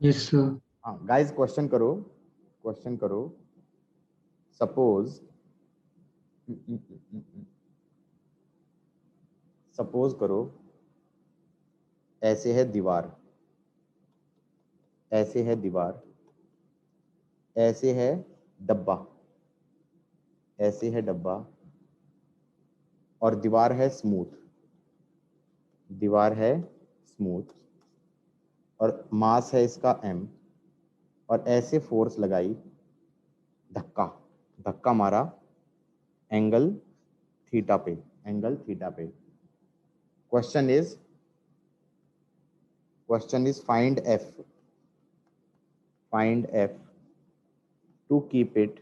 Yes, sir. हाँ guys, question करो, question करो। सपोज सपोज करो, ऐसे है दीवार, ऐसे है दीवार, ऐसे है डब्बा, ऐसे है डब्बा, और दीवार है स्मूथ, दीवार है स्मूथ, और मास है इसका m, और ऐसे फोर्स लगाई, धक्का, धक्का मारा एंगल थीटा पे, एंगल थीटा पे। Question is, question is find f, find f to keep it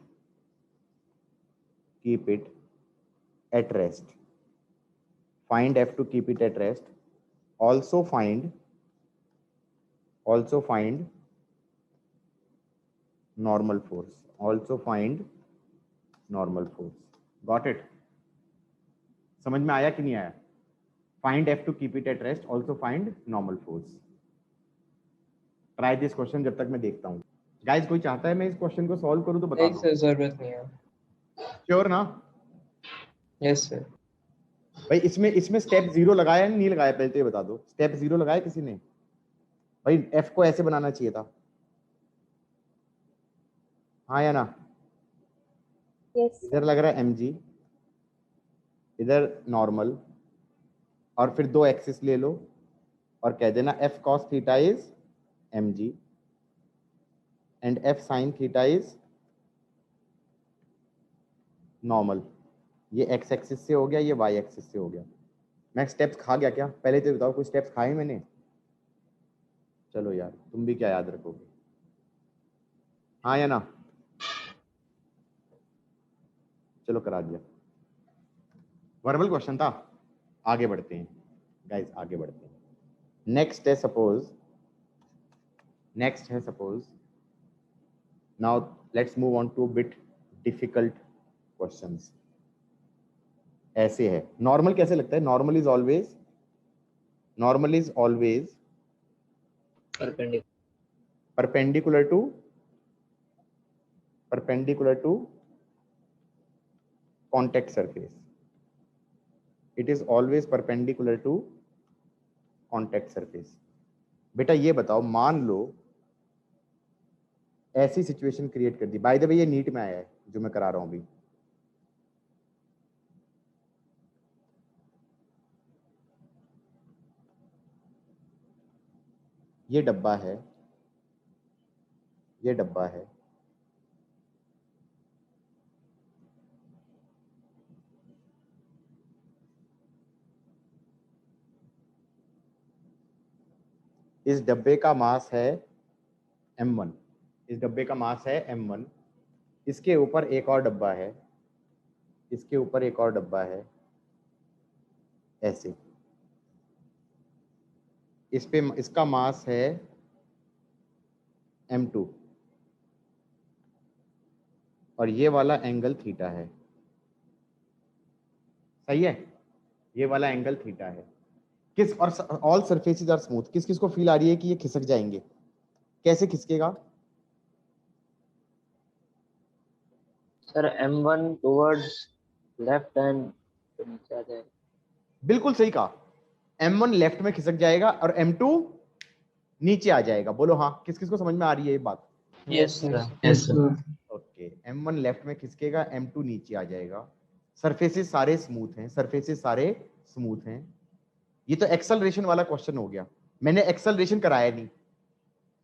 at rest. Find f to keep it at rest. Also find normal force. Also find normal force. Got it? समझ में आया कि नहीं आया? Find f to keep it at rest. Also find normal force. Try this question जब तक मैं देखता हूँ. Guys, कोई चाहता है मैं इस क्वेश्चन को सॉल्व करूँ तो बता नहीं दो. सर, जरूरत नहीं है। श्योर ना? Yes sir. भाई इसमें स्टेप 0 लगाया नहीं लगाया, पहले तो ये बता दो. स्टेप 0 लगाया किसी ने? भाई f को ऐसे बनाना चाहिए था. हाँ या ना? Yes. इधर लग रहा है mg, इधर नॉर्मल, और फिर दो एक्सिस ले लो और कह देना f cos theta is mg and f sin theta is normal. ये x एक्सिस से हो गया, ये y एक्सिस से हो गया. मैं स्टेप्स खा गया क्या? पहले तो बताओ, कोई स्टेप्स खाए मैंने? चलो यार, तुम भी क्या याद रखोगे. हाँ या ना? चलो करा दिया. वर्बल क्वेश्चन था. आगे बढ़ते हैं गाइस, आगे बढ़ते हैं. नेक्स्ट है सपोज, नेक्स्ट है suppose. Now let's move on two bit difficult questions. ऐसे है. नॉर्मल कैसे लगता है? Normal is always, normal is always perpendicular to, perpendicular to contact surface. It is always perpendicular to contact surface. बेटा ये बताओ, मान लो ऐसी सिचुएशन क्रिएट कर दी. बाय द वे ये नीट में आया है जो मैं करा रहा हूं अभी. ये डब्बा है, ये डब्बा है, इस डब्बे का मास है m1, इस डब्बे का मास है m1. इसके ऊपर एक और डब्बा है, इसके ऊपर एक और डब्बा है ऐसे. इस पे इसका मास है m2, और ये वाला एंगल थीटा है. सही है? ये वाला एंगल थीटा है. किस, और ऑल सरफेसेस आर स्मूथ. किस किस को फील आ रही है कि ये खिसक जाएंगे? कैसे खिसकेगा? Sir M1 towards left and नीचे आ जाएगा। बिल्कुल सही कहा. m1 लेफ्ट में खिसक जाएगा और m2 नीचे आ जाएगा. बोलो हाँ, किस किस को समझ में आ रही है ये बात? Yes sir. Yes, sir. Okay. m1 left में खिसकेगा, m2 नीचे आ जाएगा. सरफेसेस सारे स्मूथ हैं, सरफेसेस सारे स्मूथ हैं. ये तो एक्सेलरेशन वाला क्वेश्चन हो गया. मैंने एक्सेलरेशन कराया नहीं,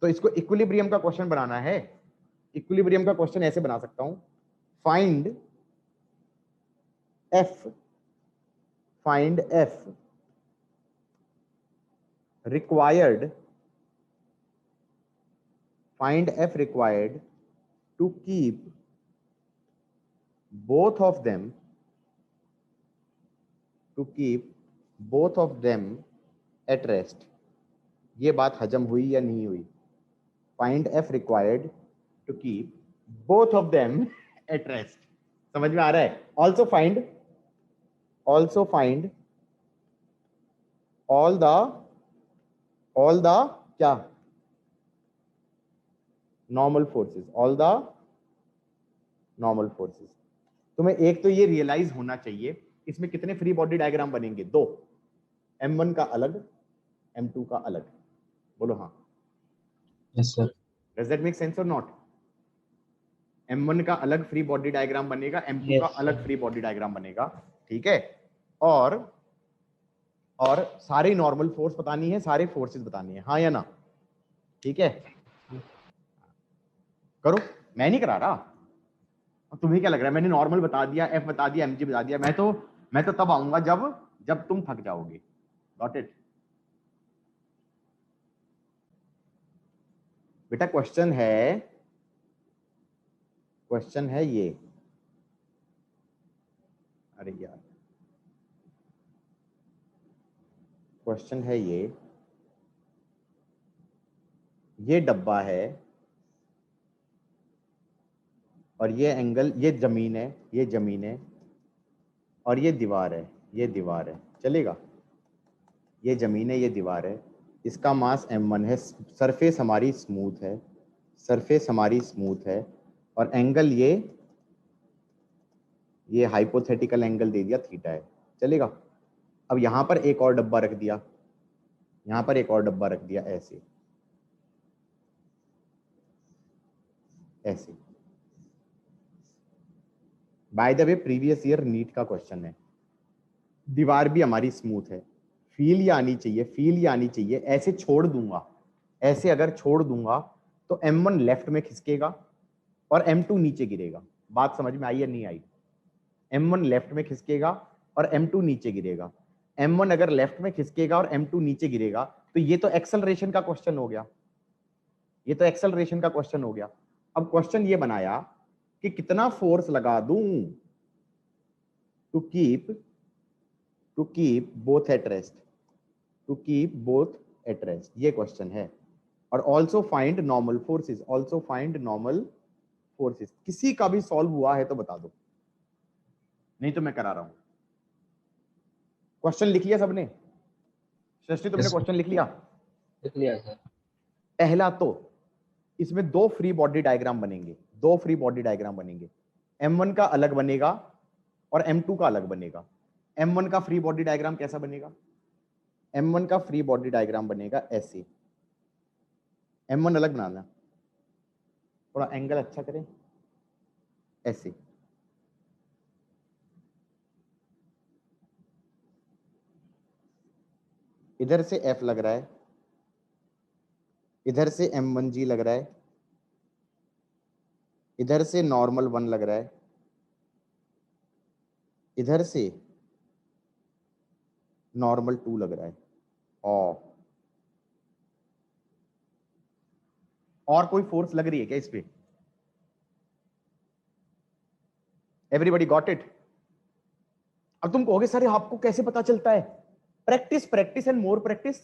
तो इसको इक्विलिब्रियम का क्वेश्चन बनाना है. इक्विलिब्रियम का क्वेश्चन ऐसे बना सकता हूं. Find f, find f required, find f required to keep both of them, to keep both of them at rest. ये बात हजम हुई या नहीं हुई? Find f required to keep both of them at rest. समझ में आ रहा है? Also find all the क्या, normal forces, all the normal forces. तुम्हें एक तो ये रियलाइज होना चाहिए इसमें कितने फ्री बॉडी डायग्राम बनेंगे, 2, M1 का अलग, M2 का अलग। बोलो हाँ। Yes sir. Does that make sense और नॉट? M1 का अलग फ्री बॉडी डायग्राम बनेगा, M2 का Yes, अलग sir. फ्री बॉडी डायग्राम बनेगा, ठीक है। और सारे नॉर्मल फोर्स बतानी है, सारे फोर्सेस बतानी है, हाँ या ना? ठीक है, करो। मैं नहीं करा रहा, तुम्हें क्या लग रहा है मैंने नॉर्मल बता दिया, F बता दिया, mg बता दिया? मैं तो तब आऊंगा जब तुम थक जाओगे। Got it? बेटा क्वेश्चन है ये, अरे यार क्वेश्चन है ये डब्बा है और ये एंगल, ये जमीन है और ये दीवार है, चलेगा? ये जमीन है, ये दीवार है, इसका मास m1 है, सरफेस हमारी स्मूथ है और एंगल ये हाइपोथेटिकल एंगल दे दिया थीटा है, चलेगा? अब यहां पर एक और डब्बा रख दिया, ऐसे। By the way previous year NEET का क्वेश्चन है, दीवार भी हमारी स्मूथ है, फील ये आनी चाहिए, ऐसे छोड़ दूंगा, ऐसे अगर छोड़ दूंगा तो M1 लेफ्ट में खिसकेगा और M2 नीचे गिरेगा। बात समझ में आई या नहीं आई? M1 लेफ्ट में खिसकेगा और M2 नीचे गिरेगा। M1 अगर लेफ्ट में खिसकेगा और M2 नीचे गिरेगा तो ये तो एक्सेलरेशन का क्वेश्चन हो गया, अब क्वेश्चन ये बनाया कि कितना फोर्स लगा दूं to keep both at rest, ये क्वेश्चन है। और ऑल्सो फाइंड नॉर्मल फोर्सेस, किसी का भी सॉल्व हुआ है तो बता दो, नहीं तो मैं करा रहा हूं। क्वेश्चन लिख लिया सबने? सृष्टि तुमने Yes, sir. क्वेश्चन लिख लिया? लिख लिया सर। पहला तो इसमें 2 फ्री बॉडी डायग्राम बनेंगे, M1 का अलग बनेगा और M2 का अलग बनेगा। M1 का फ्री बॉडी डायग्राम कैसा बनेगा? M1 का फ्री बॉडी डायग्राम बनेगा ऐसे, M1 अलग बनाना, थोड़ा एंगल अच्छा करें, ऐसे। इधर से F लग रहा है, इधर से M1G लग रहा है, इधर से नॉर्मल 1 लग रहा है, इधर से नॉर्मल 2 लग रहा है। और कोई फोर्स लग रही है क्या इस पे? Everybody got it? अब तुम कहोगे सर आपको कैसे पता चलता है? Practice and more practice.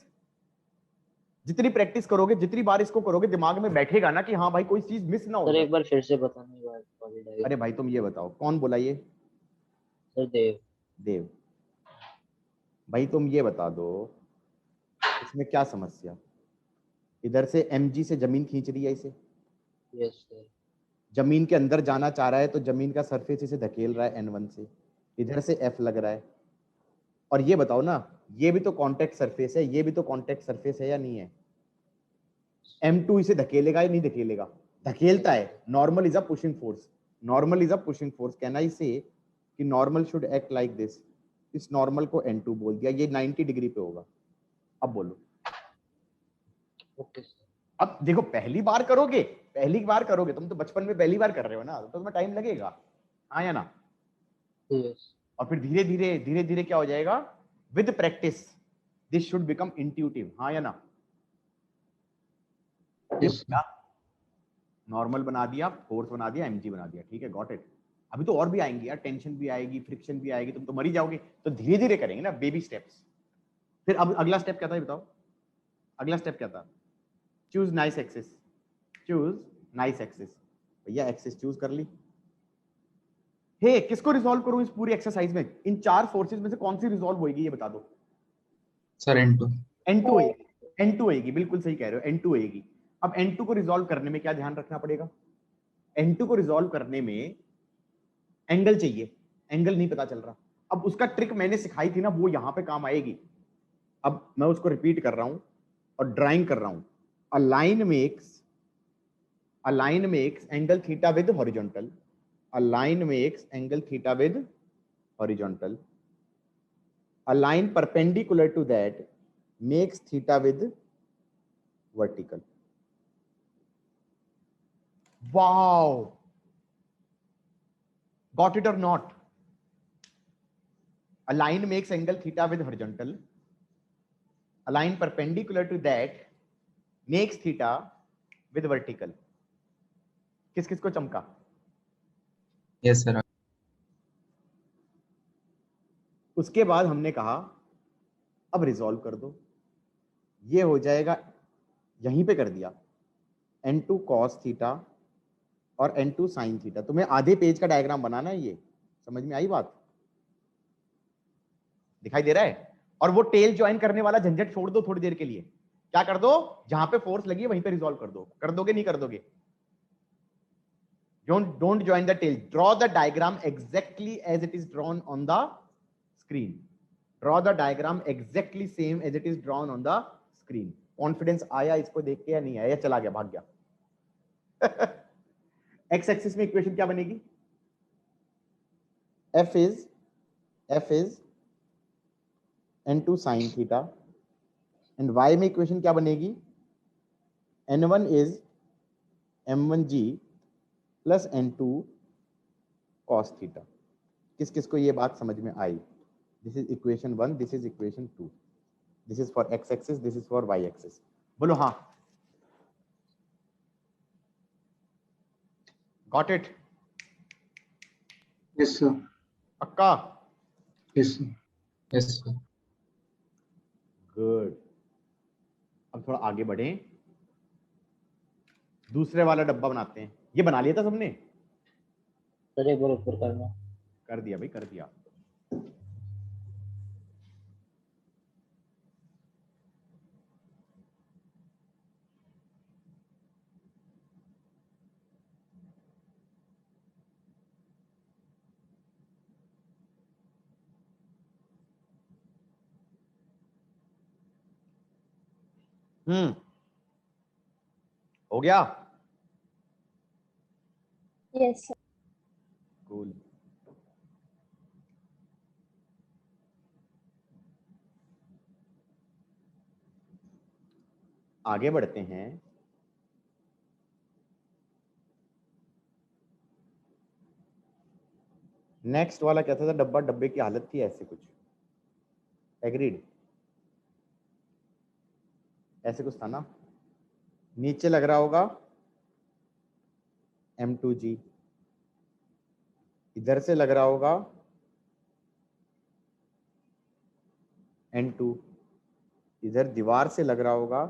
जितनी प्रैक्टिस करोगे, जितनी बार इसको करोगे, दिमाग में बैठेगा ना कि हाँ भाई कोई चीज मिस ना हो। सर एक बार फिर से बताना। अरे भाई तुम ये बताओ, कौन बोला ये? सर देव। भाई तुम ये बता दो इसमें क्या समस्या? इधर से mg से जमीन खींच रही है इसे, यस सर। जमीन के अंदर जाना चाह रहा है तो जमीन का सरफेस इसे धकेल रहा है n1 से, इधर से F लग रहा है। और ये बताओ ना, ये भी तो कॉन्टेक्ट सरफेस है, ये भी तो कॉन्टेक्ट सरफेस है या नहीं है? M2 इसे धकेलेगा या नहीं धकेलेगा? धकेलता है। Normal is a pushing force, कहना इसे कि normal should act like this. इस नॉर्मल को N2 बोल दिया, ये 90 डिग्री पे होगा। अब बोलो। Okay sir. अब देखो पहली बार करोगे, तुम तो बचपन में पहली बार कर रहे हो ना, तो तुम्हें टाइम लगेगा, हाँ या ना? यस। और फिर धीरे धीरे क्या हो जाएगा? With practice this should become intuitive, हाँ या ना? नॉर्मल बना दिया, फोर्स बना दिया, mg बना दिया, ठीक है, गॉट इट। अभी तो और भी आएंगी यार, टेंशन भी आएगी, फ्रिक्शन भी आएगी, तुम तो मर ही जाओगे। तो धीरे धीरे करेंगे ना, बेबी स्टेप्स। फिर अब अगला स्टेप क्या था, बताओ? अगला स्टेप क्या था? Choose nice axis. भैया एक्सिस चूज कर ली। हे किसको रिजॉल्व करूं इस पूरी एक्सरसाइज में? इन 4 फोर्सेस में से कौन सी रिजॉल्व होगी ये बता दो। सर N2 N2 होएगी, बिल्कुल सही कह रहे हो, N2 होएगी। अब N2 को रिजॉल्व करने में क्या ध्यान रखना पड़ेगा? N2 को रिजॉल्व करने में एंगल चाहिए, एंगल नहीं पता चल रहा। अब उसका ट्रिक मैंने सिखाई थी ना, वो यहां पे काम आएगी। अब मैं उसको रिपीट कर रहा हूं और ड्राइंग कर रहा हूं। A line makes angle theta with horizontal, a line makes angle theta with horizontal, a line perpendicular to that makes theta with vertical. Wow, got it or not? A line makes angle theta with horizontal, a line perpendicular to that makes theta with vertical. किस किस को चमका? Yes, sir. उसके बाद हमने कहा अब resolve कर दो, ये हो जाएगा, यहीं पे कर दिया, n2 cos थीटा और n2 sin थीटा। तुम्हें आधे पेज का डायग्राम बनाना है, ये समझ में आई बात? दिखाई दे रहा है? और वो टेल ज्वाइन करने वाला झंझट छोड़ दो थोड़ी देर के लिए। क्या कर दो? जहां पे फोर्स लगी है वहीं पे रिजॉल्व कर दो। कर दोगे नहीं कर दोगे? don't join the tail. Draw the diagram exactly as it is drawn on the screen. Draw the diagram exactly same as it is drawn on the screen. Confidence आया इसको देख के या नहीं आया? चला गया, भाग गया। एक्स एक्सिस में इक्वेशन क्या बनेगी? f is n2 sin theta, and y में इक्वेशन क्या बनेगी? n1 is m1g plus n2 cos theta. किस किस को ये बात समझ में आई? This is equation 1, this is equation 2, this is for x axis, this is for y axis. बोलो हाँ। Got it? Yes, sir. पक्का? Yes, sir. Yes, sir. Good. अब थोड़ा आगे बढ़े, दूसरे वाला डब्बा बनाते हैं। ये बना लिया था सबने? सर एक बार ऊपर करना। कर दिया भाई, कर दिया। हो गया? Yes, sir. कूल। आगे बढ़ते हैं। नेक्स्ट वाला क्या था डब्बा? डब्बे की हालत थी ऐसे कुछ, एग्रीड? ऐसे कुछ था ना? नीचे लग रहा होगा M2G, इधर से लग रहा होगा N2, इधर दीवार से लग रहा होगा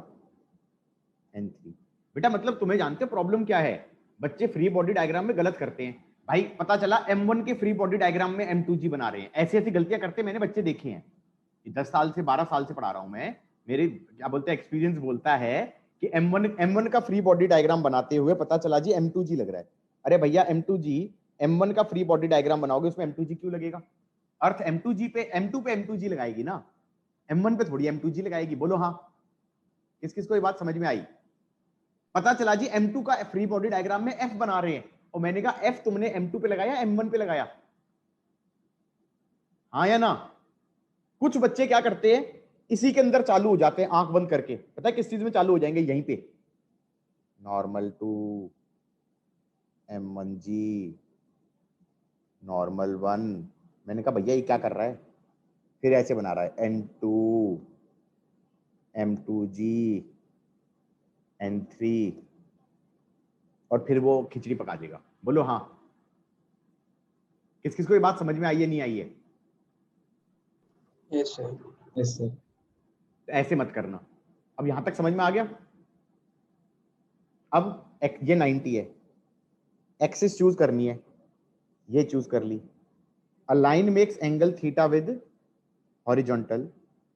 N3। बेटा मतलब तुम्हें जानते हो प्रॉब्लम क्या है? बच्चे फ्री बॉडी डायग्राम में गलत करते हैं भाई। पता चला M1 के फ्री बॉडी डायग्राम में M2G बना रहे हैं। ऐसी ऐसी गलतियां करते मैंने बच्चे देखे हैं। 10 साल से 12 साल से पढ़ा रहा हूं मैं। मेरे क्या बोलते हैं, एक्सपीरियंस बोलता है कि M1 का फ्री बॉडी डायग्राम बनाते हुए पता चला जी M2G लग रहा है। अरे भैया M2G, M1 का फ्री बॉडी डायग्राम बनाओगे उसमें M2G क्यों लगेगा? अर्थ M2G पे, M2 पे M2G लगाएगी ना, M1 पे थोड़ी M2G लगाएगी। बोलो हाँ। किस किस को ये बात समझ में आई? पता चला जी M2 का फ्री बॉडी डायग्राम में F बना रहे हैं, और मैंने कहा F तुमने M2 पे लगाया M1 पे लगाया? हाँ या ना? कुछ बच्चे क्या करते हैं, इसी के अंदर चालू हो जाते हैं आंख बंद करके। पता है किस चीज में चालू हो जाएंगे? यहीं पे नॉर्मल टू M1G, नॉर्मल 1। मैंने कहा भैया ये क्या कर रहा है? फिर ऐसे बना रहा है N2, M2G, N3, और फिर वो खिचड़ी पका देगा। बोलो हाँ। किस किस को ये बात समझ में आई है, नहीं आई है? Yes, sir. Yes, sir. ऐसे मत करना। अब यहां तक समझ में आ गया? अब ये 90 है, एक्सिस चूज करनी है, ये चूज कर ली। A line makes angle theta with horizontal,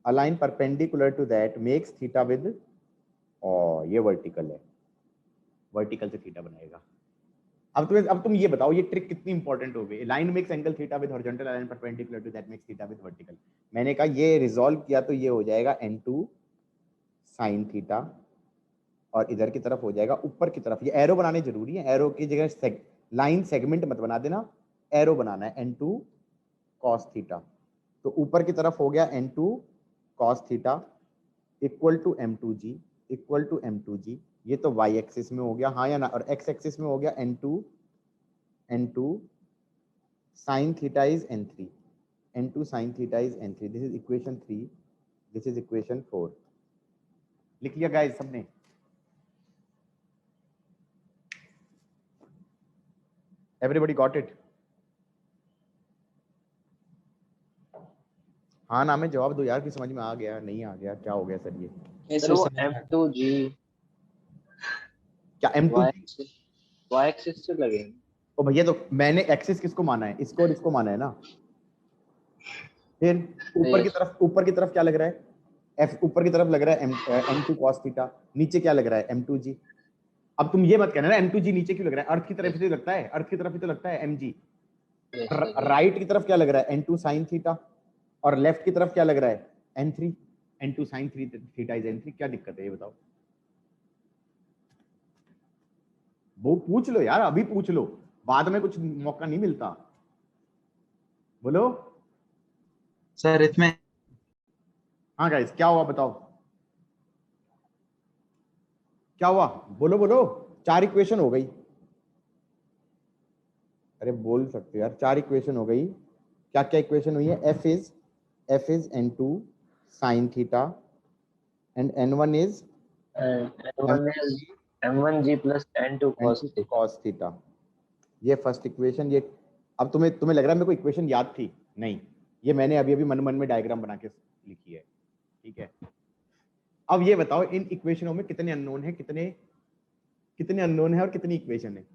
a line perpendicular to that makes theta with, और ये वर्टिकल है। वर्टिकल से थीटा बनाएगा। अब तुम ये बताओ, ये ट्रिक कितनी इंपॉर्टेंट हो गई। Line makes angle theta with horizontal line perpendicular to that makes theta with vertical. मैंने कहा ये रिजॉल्व किया तो ये हो जाएगा n2 sin थीटा, और इधर की तरफ हो जाएगा ऊपर की तरफ। ये एरो बनाने जरूरी है, एरो की जगह लाइन सेगमेंट मत बना देना, एरो बनाना है n2 cos थीटा। तो ऊपर की तरफ हो गया n2 cos theta equal to m2g equal to m2g। ये तो y एक्सिस में हो गया, हाँ या ना, और x एक्सिस में हो गया n2 sin theta is n3, n2 sin theta is n3। This is equation 3, this is equation 4। लिख लिया गाइस सबने? Everybody got it? हाँ ना में जवाब दो यार कि समझ में आ गया नहीं आ गया, क्या हो गया सर? ये Yes, सर sir, वो समझ में आ गया। M2G क्या m2? y एक्सिस से लगेंगे। ओ भैया, तो मैंने एक्सिस किसको माना है? इसको और इसको माना है ना। फिर ऊपर की तरफ क्या लग रहा है? f ऊपर की तरफ लग रहा है m2 cos थीटा, नीचे क्या लग रहा है? m2g। अब तुम ये मत कहना ना m2g नीचे क्यों लग रहा है, अर्थ की तरफ ही लगता है, अर्थ की तरफ ही तो लगता है mg। राइट की तरफ क्या लग रहा है? n2 sin थीटा, और लेफ्ट की तरफ क्या लग रहा है? n3, n2 sin theta is n3। क्या दिक्कत है ये बताओ? वो पूछ लो यार, अभी पूछ लो, बाद में कुछ मौका नहीं मिलता। बोलो सर इसमें हाँ गाइस, क्या हुआ बताओ? क्या हुआ? बोलो बोलो। 4 इक्वेशन हो गई। अरे बोल सकते हो यार, 4 इक्वेशन हो गई। क्या क्या इक्वेशन हुई है? f is n2 sin theta and n1 is M1G plus N2 cos theta। cos theta. ये फर्स्ट इक्वेशन। ये अब तुम्हें लग रहा है मेरे को इक्वेशन याद थी? नहीं, ये मैंने अभी अभी मन में डायग्राम बना के लिखी है, ठीक है। अब ये बताओ इन इक्वेशनों में कितने अननोन है, कितने अननोन है और कितनी इक्वेशन है?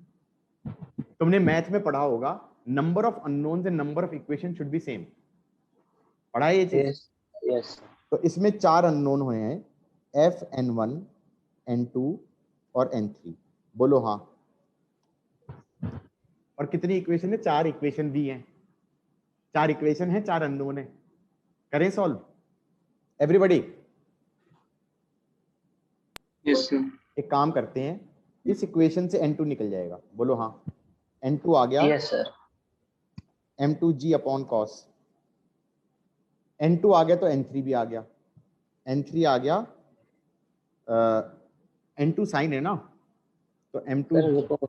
तुमने मैथ में पढ़ा होगा, number of unknowns and number of equation should be same. पढ़ा है ये चीज? यस। तो इसमें 4 अननोन हुए हैं, f n1 n2 और n3। बोलो हाँ। और कितनी इक्वेशन है? 4 इक्वेशन भी हैं। 4 इक्वेशन है, 4 अननोन है। करें सॉल्व एवरीबॉडी? Yes sir. एक काम करते हैं, इस इक्वेशन से n2 निकल जाएगा। बोलो हाँ। n2 आ गया yes sir. m2g upon cos। n2 आ गया तो n3 भी आ गया, n3 आ गया n2 sin है ना, तो m2 सर रुको,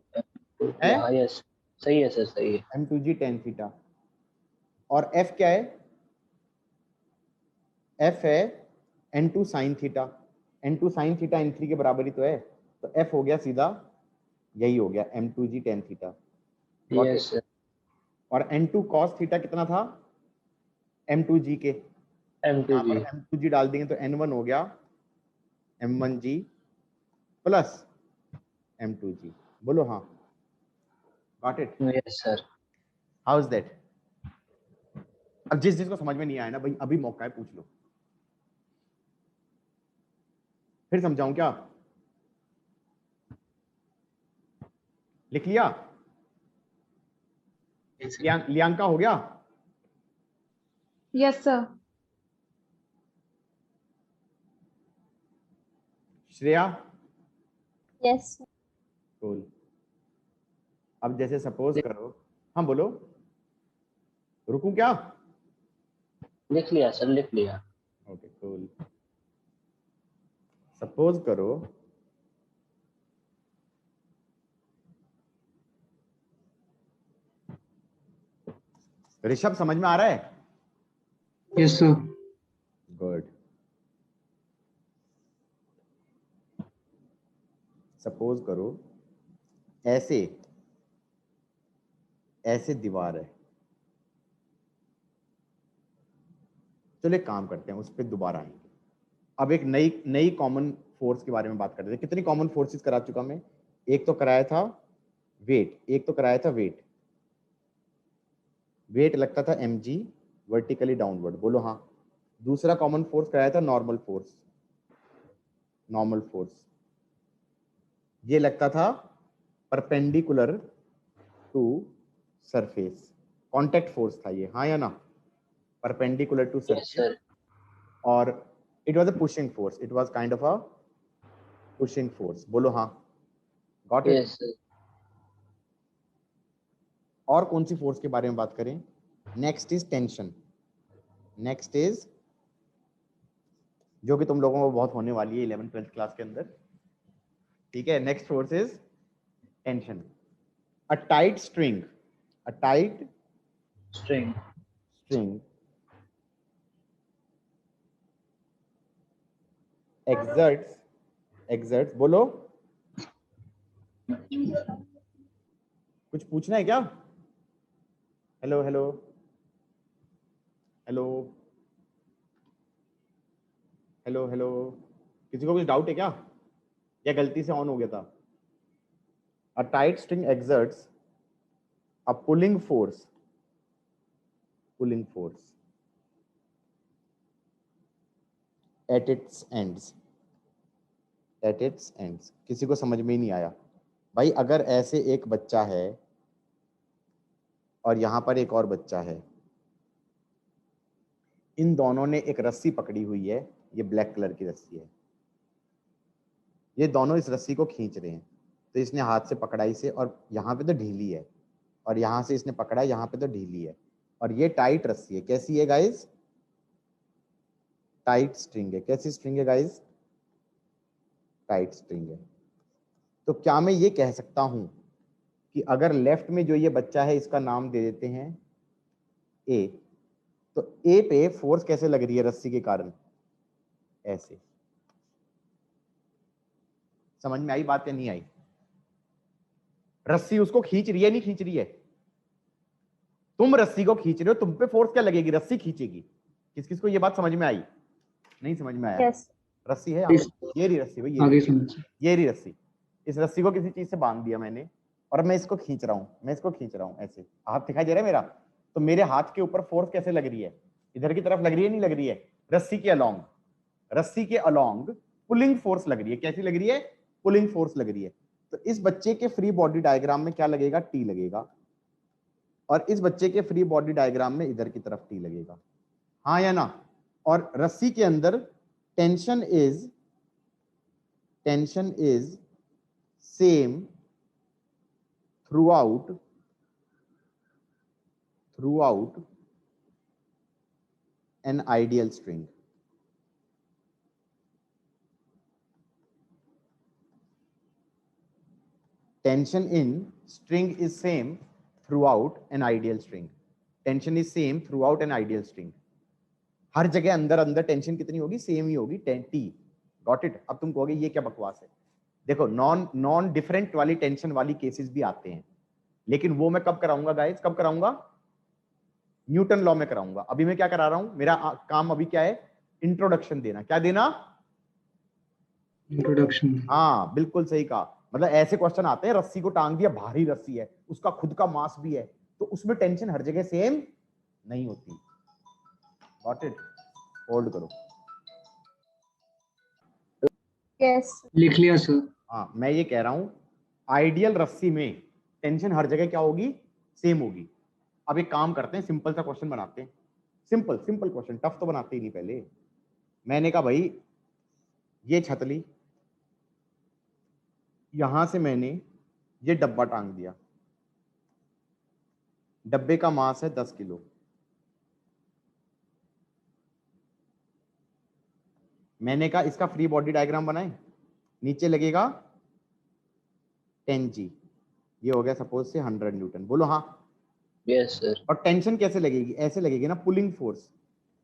है हाँ यस, सही है सर, सही है। m2g tan theta. और f क्या है? f है n2 sin theta. n2 sin theta n3 के बराबर ही तो है, तो f हो गया सीधा, यही हो गया m2g tan theta. Yes sir. और n2 cos थीटा कितना था? m2g के, यहाँ M2G। पर m2g डाल देंगे तो n1 हो गया m1g प्लस m2g। बोलो हाँ। Got it? Yes sir. How is that? अब जिसको समझ में नहीं आया ना भाई, अभी मौका है, पूछ लो। फिर समझाऊं क्या? लिख लिया? लियांका हो गया? Yes, sir. Shreya? Yes. Cool. अब जैसे सपोज करो, हाँ बोलो, रुकूं क्या? लिख लिया सर, लिख लिया। Okay cool. सपोज करो ऋषभ, समझ में आ रहा है? Yes sir. गुड। सपोज करो ऐसे दीवार है। चलो एक काम करते हैं, उस पर दोबारा आएंगे। अब एक नई कॉमन फोर्स के बारे में बात करते हैं। कितनी कॉमन फोर्सेस करा चुका मैं? एक तो कराया था वेट, वेट लगता था mg वर्टिकली डाउनवर्ड। बोलो हाँ। दूसरा कॉमन फोर्स कराया था नॉर्मल फोर्स। ये लगता था perpendicular to surface, contact force था ये, हाँ या ना, perpendicular to Yes, surface, sir. और it was a pushing force, it was kind of a pushing force, बोलो हाँ, गॉट इट। Yes, sir. और कौन सी फोर्स के बारे में बात करें? Next is tension, next is जो कि तुम लोगों को बहुत होने वाली है 11th-12th क्लास के अंदर, ठीक है। Next force is tension. A tight string, a tight String. String exerts, बोलो, कुछ पूछना है क्या? Hello hello hello hello hello, किसी को कुछ डाउट है क्या, या गलती से ऑन हो गया था? A tight string exerts a pulling force at its ends, at its ends। किसी को समझ में ही नहीं आया भाई? अगर ऐसे एक बच्चा है और यहां पर एक और बच्चा है, इन दोनों ने एक रस्सी पकड़ी हुई है, ये ब्लैक कलर की रस्सी है, ये दोनों इस रस्सी को खींच रहे हैं, तो इसने हाथ से पकड़ा इसे, और यहाँ पे तो ढीली है, और यहाँ से इसने पकड़ा, यहाँ पे तो ढीली है, और ये टाइट रस्सी है। कैसी है गाइस? टाइट स्ट्रिंग है। कैसी स्ट्रिंग है गाइस? टाइट स्ट्रिंग है। तो क्या मैं ये कह सकता हूं कि अगर लेफ्ट में जो ये बच्चा है इसका नाम दे देते हैं ए, तो ए पे फोर्स कैसे लग रही है रस्सी के कारण? ऐसे। समझ में आई बात या नहीं आई? रस्सी उसको खींच रही है, नहीं खींच रही है? तुम रस्सी को खींच रहे हो, तुम पे फोर्स क्या लगेगी? रस्सी खींचेगी। किस किस को ये बात समझ में आई? नहीं समझ में आया? Yes. रस्सी है यहाँ पे, ये रही रस्सी भाई, आगे समझ। ये रही रस्सी। इस रस्सी को किसी चीज से बांध दिया मैंने, और मैं इसको खींच रहा हूं, मैं इसको खींच रहा हूं ऐसे। हाथ दिखाई दे रहा है मेरा? तो मेरे हाथ के ऊपर फोर्स कैसे लग रही है? इधर की तरफ लग रही है, नहीं लग रही है? रस्सी के अलोंग, रस्सी के अलोंग पुलिंग फोर्स लग रही है। कैसी लग रही है? पुलिंग फोर्स लग रही है। तो इस बच्चे के फ्री बॉडी डायग्राम में क्या लगेगा? टी लगेगा, और इस बच्चे के फ्री बॉडी डायग्राम में इधर की तरफ टी लगेगा, हाँ या ना? और रस्सी के अंदर tension is same throughout an ideal string। Tension in string is same throughout an ideal string। Tension is same throughout an ideal string. हर जगह अंदर अंदर टेंशन कितनी होगी? सेम ही होगी, टी। Got it? अब तुम कहोगे ये क्या बकवास है? देखो, नॉन डिफरेंट वाली टेंशन वाली केसेस भी आते हैं, लेकिन वो मैं कब कराऊंगा गाइस? कब कराऊंगा? न्यूटन लॉ में कराऊंगा। अभी मैं क्या करा रहा हूं? मेरा काम अभी क्या है? इंट्रोडक्शन देना। क्या देना? इंट्रोडक्शन। हाँ, बिल्कुल सही कहा। मतलब ऐसे क्वेश्चन आते हैं, रस्सी को टांग दिया, भारी रस्सी है, उसका खुद का मास भी है, तो उसमें टेंशन हर जगह सेम नहीं होती। Got it? होल्ड करो। Yes. लिख लिया सर। हाँ, मैं ये कह रहा हूं आइडियल रस्सी में टेंशन हर जगह क्या होगी? सेम होगी। अब एक काम करते हैं, सिंपल सा क्वेश्चन बनाते हैं। सिंपल क्वेश्चन, टफ तो बनाते ही नहीं पहले। मैंने कहा भाई ये छत ली, यहां से मैंने ये डब्बा टांग दिया, डब्बे का मास है 10 किलो। मैंने कहा इसका फ्री बॉडी डायग्राम बनाए, नीचे लगेगा 10 जी, ये हो गया सपोज से 100 न्यूटन। बोलो हाँ। Yes, sir. और टेंशन कैसे लगेगी? ऐसे लगेगी ना, पुलिंग फोर्स,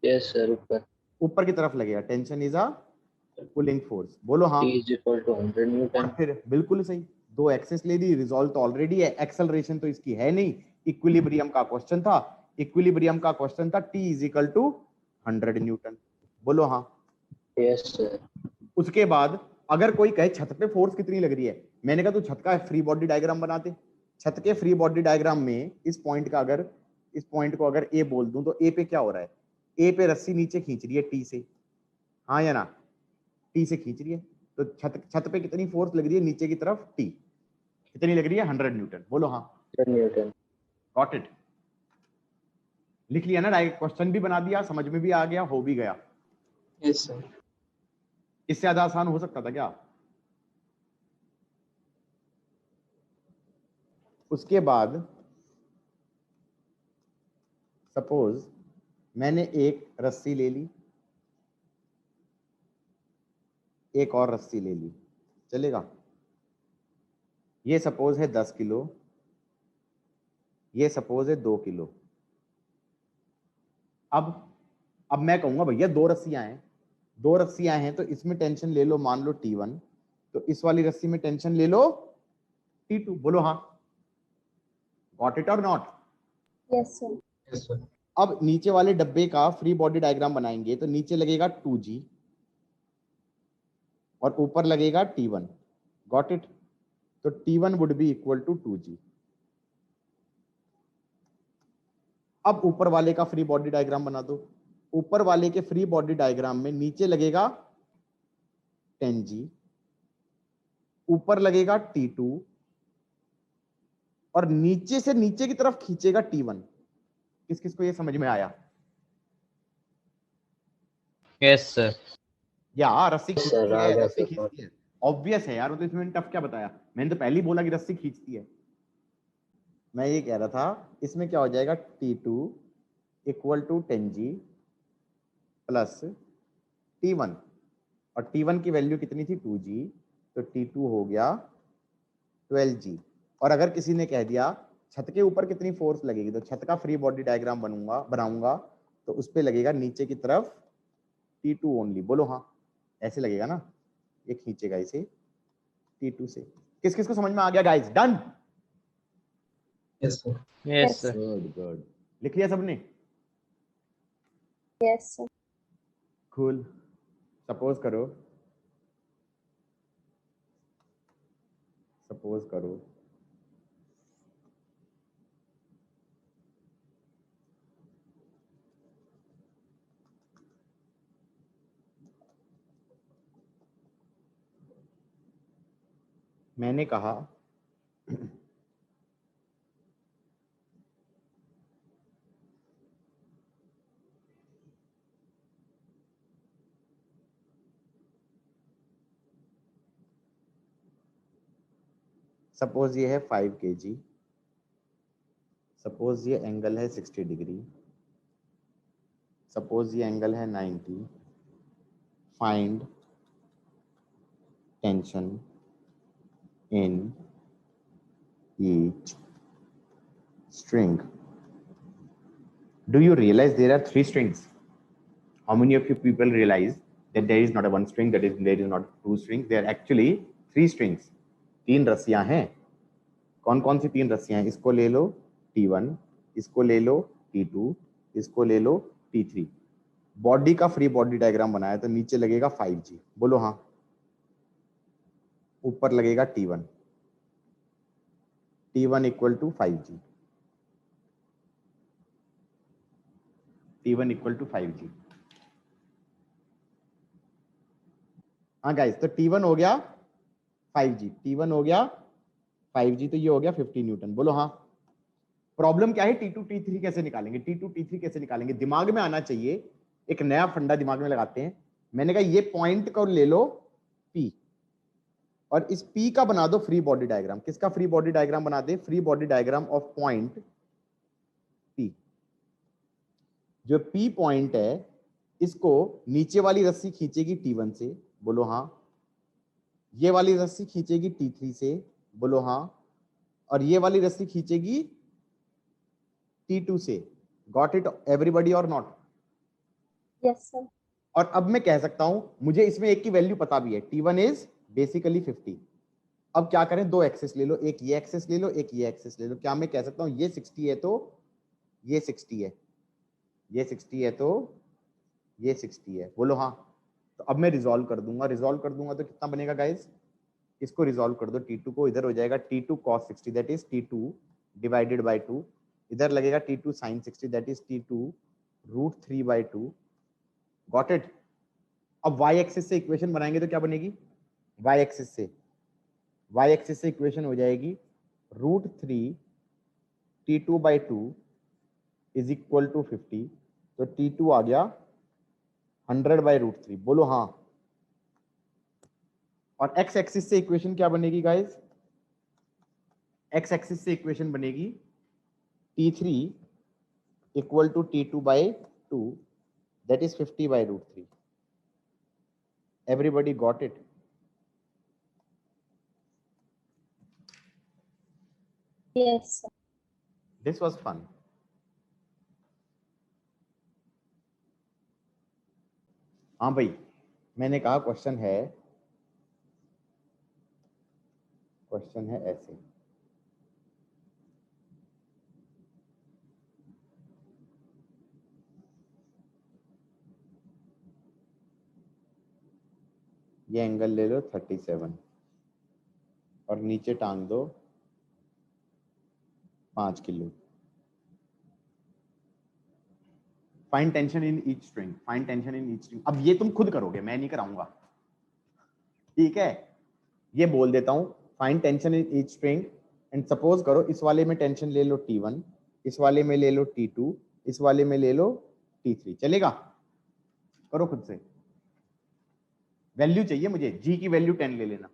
Yes, sir. ऊपर ऊपर की तरफ लगेगा। Tension is a pulling force. बोलो हाँ। T is equal to 100 और Newton. फिर बिल्कुल सही, दो एक्सेस ले ली, रिजॉल्व तो ऑलरेडी है, एक्सेलरेशन तो इसकी है नहीं। इक्विलिब्रियम का क्वेश्चन था, इक्विलिब्रियम का क्वेश्चन था, T is equal to 100 newton. बोलो हाँ। Yes, sir. उसके बाद अगर कोई कहे छत पे फोर्स कितनी लग रही है, मैंने कहा तू छत का फ्री बॉडी डायग्राम बना दे। छत के फ्री बॉडी डायग्राम में इस पॉइंट का अगर, इस पॉइंट को अगर ए बोल दूं, तो ए पे क्या हो रहा है? ए पे रस्सी नीचे खींच रही है टी से, हाँ या ना? टी से खींच रही है। तो छत पे कितनी फोर्स लग रही है नीचे की तरफ, टी, कितनी लग रही है, 100 न्यूटन। बोलो हाँ। 100 न्यूटन। Got it. लिख लिया ना, डायरेक्ट क्वेश्चन भी बना दिया, समझ में भी आ गया, हो भी गया। Yes sir. इससे ज्यादा आसान हो सकता था क्या? उसके बाद सपोज मैंने एक रस्सी ले ली, एक और रस्सी ले ली, चलेगा? ये सपोज है 10 किलो, ये सपोज है 2 किलो। अब मैं कहूंगा भैया 2 रस्सियां हैं, 2 रस्सियां हैं तो इसमें टेंशन ले लो, मान लो T1, तो इस वाली रस्सी में टेंशन ले लो T2। बोलो हाँ। Got it or not? Yes, sir. Yes sir. अब नीचे वाले डब्बे का फ्री बॉडी डायग्राम बनाएंगे तो नीचे लगेगा 2G और ऊपर लगेगा T1। Got it? तो T1 would be equal to 2G। अब ऊपर वाले का फ्री बॉडी डायग्राम बना दो। ऊपर वाले के फ्री बॉडी डायग्राम में नीचे लगेगा 10G, ऊपर लगेगा T2 और नीचे से नीचे की तरफ खींचेगा T1। किस किस को ये समझ में आया? Yes sir. या रस्सी खींचती सर, आ है, गया रस्सी सर। खींचती है, ऑब्वियस है यार, वो तो इसमें टफ क्या बताया, मैंने तो पहले ही बोला कि रस्सी खींचती है। मैं ये कह रहा था इसमें क्या हो जाएगा, T2 equal to 10G plus T1, और T1 की वैल्यू कितनी थी, 2G, तो T2 हो गया 12G। और अगर किसी ने कह दिया छत के ऊपर कितनी फोर्स लगेगी, तो छत का फ्री बॉडी डायग्राम बनाऊंगा तो उस पे लगेगा नीचे की तरफ T2 ओनली। बोलो हाँ, ऐसे लगेगा ना, ये खींचेगा इसे T2 से। किस किस को समझ में आ गया guys? Done? Yes sir. Yes sir. Good good. लिख लिया सबने? Yes, sir. कूल। सपोज करो मैंने कहा सपोज ये है 5 kg, सपोज ये एंगल है 60 डिग्री, सपोज ये एंगल है 90, find tension in each string. Do you realize there are 3 strings? How many of you people realize that there is not a 1 string, there is not 2 strings, there are actually 3 strings? 3 रस्सियां हैं। कौन कौन सी 3 रस्सियां हैं? इसको ले लो T1, इसको ले लो T2, इसको ले लो T3। बॉडी का फ्री बॉडी डायग्राम बनाया तो नीचे लगेगा 5G। बोलो हाँ। ऊपर लगेगा T1, T1 equal to 5G, T1 equal to 5G। हाँ गाइस, तो T1 हो गया 5G, T1 हो गया 5G, तो ये हो गया 50 न्यूटन। बोलो हाँ। प्रॉब्लम क्या है, T2 T3 कैसे निकालेंगे, T2 T3 कैसे निकालेंगे? दिमाग में आना चाहिए, एक नया फंडा दिमाग में लगाते हैं। मैंने कहा ये पॉइंट को ले लो P और इस P का बना दो फ्री बॉडी डायग्राम। किसका फ्री बॉडी डायग्राम बना दे? Free body diagram of point P। जो P पॉइंट है इसको नीचे वाली रस्सी खींचेगी T1 से। बोलो हाँ। ये वाली रस्सी खींचेगी T3 से। बोलो हाँ। और ये वाली रस्सी खींचेगी T2 से। गॉट इट एवरीबॉडी और नॉट? Yes, sir. और अब मैं कह सकता हूं, मुझे इसमें एक की वैल्यू पता भी है, T1 इज बेसिकली 50। अब क्या करें, 2 एक्सेस ले लो, एक ये एक्सेस ले लो, एक ये एक्सेस ले लो। क्या मैं कह सकता हूं ये 60 है तो ये 60 है, ये 60 है तो ये 60 है? बोलो हाँ। तो अब मैं रिजॉल्व कर दूंगा, तो कितना बनेगा गाइज? इसको रिजॉल्व कर दो, T2 को, इधर हो जाएगा T2 cos 60 that is T2 divided by 2, इधर लगेगा T2 sin 60 that is T2 √3 by 2। Got it? अब y एक्सिस से इक्वेशन बनाएंगे तो क्या बनेगी? वाई एक्सिस से इक्वेशन हो जाएगी √3 T2/2 इज इक्वल टू 50, तो T2 आ गया 100/√3, बोलो हाँ। और एक्स एक्सिस से इक्वेशन क्या बनेगी गाइस? एक्स एक्सिस से इक्वेशन बनेगी T3 equal to T2/2, that is 50/√3। Everybody got it? Yes, sir. This was fun. हाँ भाई, मैंने कहा क्वेश्चन है ऐसे। ये एंगल ले लो 37 और नीचे टांग दो 5 kilo. Find tension in each string, find tension in each string. अब ये तुम खुद करोगे, मैं नहीं कराऊंगा, ठीक है? ये बोल देता हूं, find tension in each string, and suppose करो इस वाले में टेंशन ले लो T1, इस वाले में ले लो T2, इस वाले में ले लो T3। चलेगा? करो खुद से। वैल्यू चाहिए मुझे, जी की वैल्यू 10 ले लेना,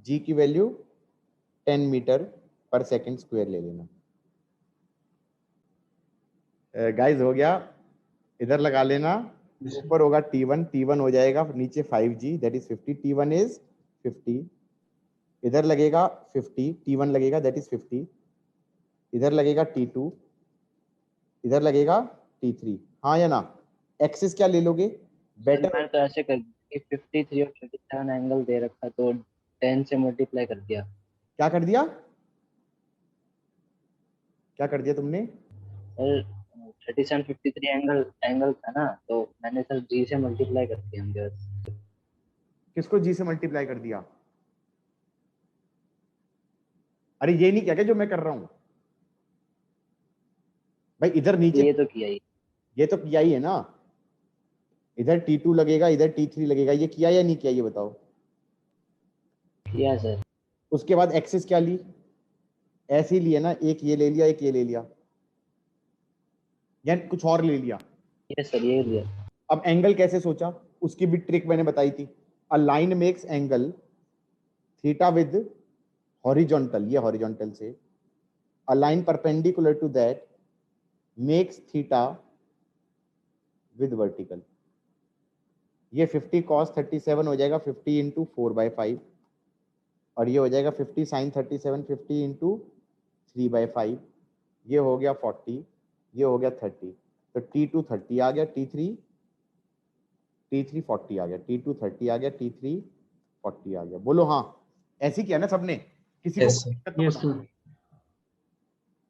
जी की वैल्यू 10 मीटर पर सेकंड स्क्वायर ले लेना। गाइस हो गया, इधर लगा लेना, ऊपर होगा T1 हो जाएगा नीचे 5G, that is 50, T1 is 50, इधर लगेगा 50, T1 लगेगा दैट इज 50, इधर लगेगा T2, इधर लगेगा T3, हाँ या ना? एक्सिस क्या ले लोगे? सर बेटर मैंने तो ऐसे कर दिया कि 53 और 37 एंगल दे रखा, तो 10 से मल्टीप्लाई कर दिया। क्या कर दिया? क्या कर दिया तुमने? सर 37 53 एंगल था ना, तो मैंने सर जी से मल्टीप्लाई कर दिया उनके बस। किसको जी से मल्टीप्लाई कर दिया? अरे ये नहीं क्या क्या जो मैं कर रहा हूं भाई, इधर नीचे ये तो किया ही। ये तो किया ही है ना, इधर T2 लगेगा, इधर T3 लगेगा, ये किया या नहीं किया ये बताओ। किया सर। उसके बाद एक्सिस क्या ली? ऐसे ही लिया ना, एक ये ले लिया, एक ये ले लिया, या कुछ और ले लिया? ये सर ये लिया। अब एंगल कैसे सोचा, उसकी भी ट्रिक मैंने बताई थी। A line makes angle theta with horizontal, ये हॉरिजॉन्टल से, a line perpendicular to that makes theta with vertical. ये 50 cos 37 हो जाएगा 50 इंटू 4/5, और ये हो जाएगा 50 sin 37 50 इंटू 3/5, ये हो गया 40, ये हो गया 30, तो T2 30 आ गया, T3 40 आ गया, T2 30 आ गया, T3 40 आ गया। बोलो हाँ। ऐसे किया ना सबने? किसी को Yes, sir. दिक्कत तो Yes, बताओ। sir.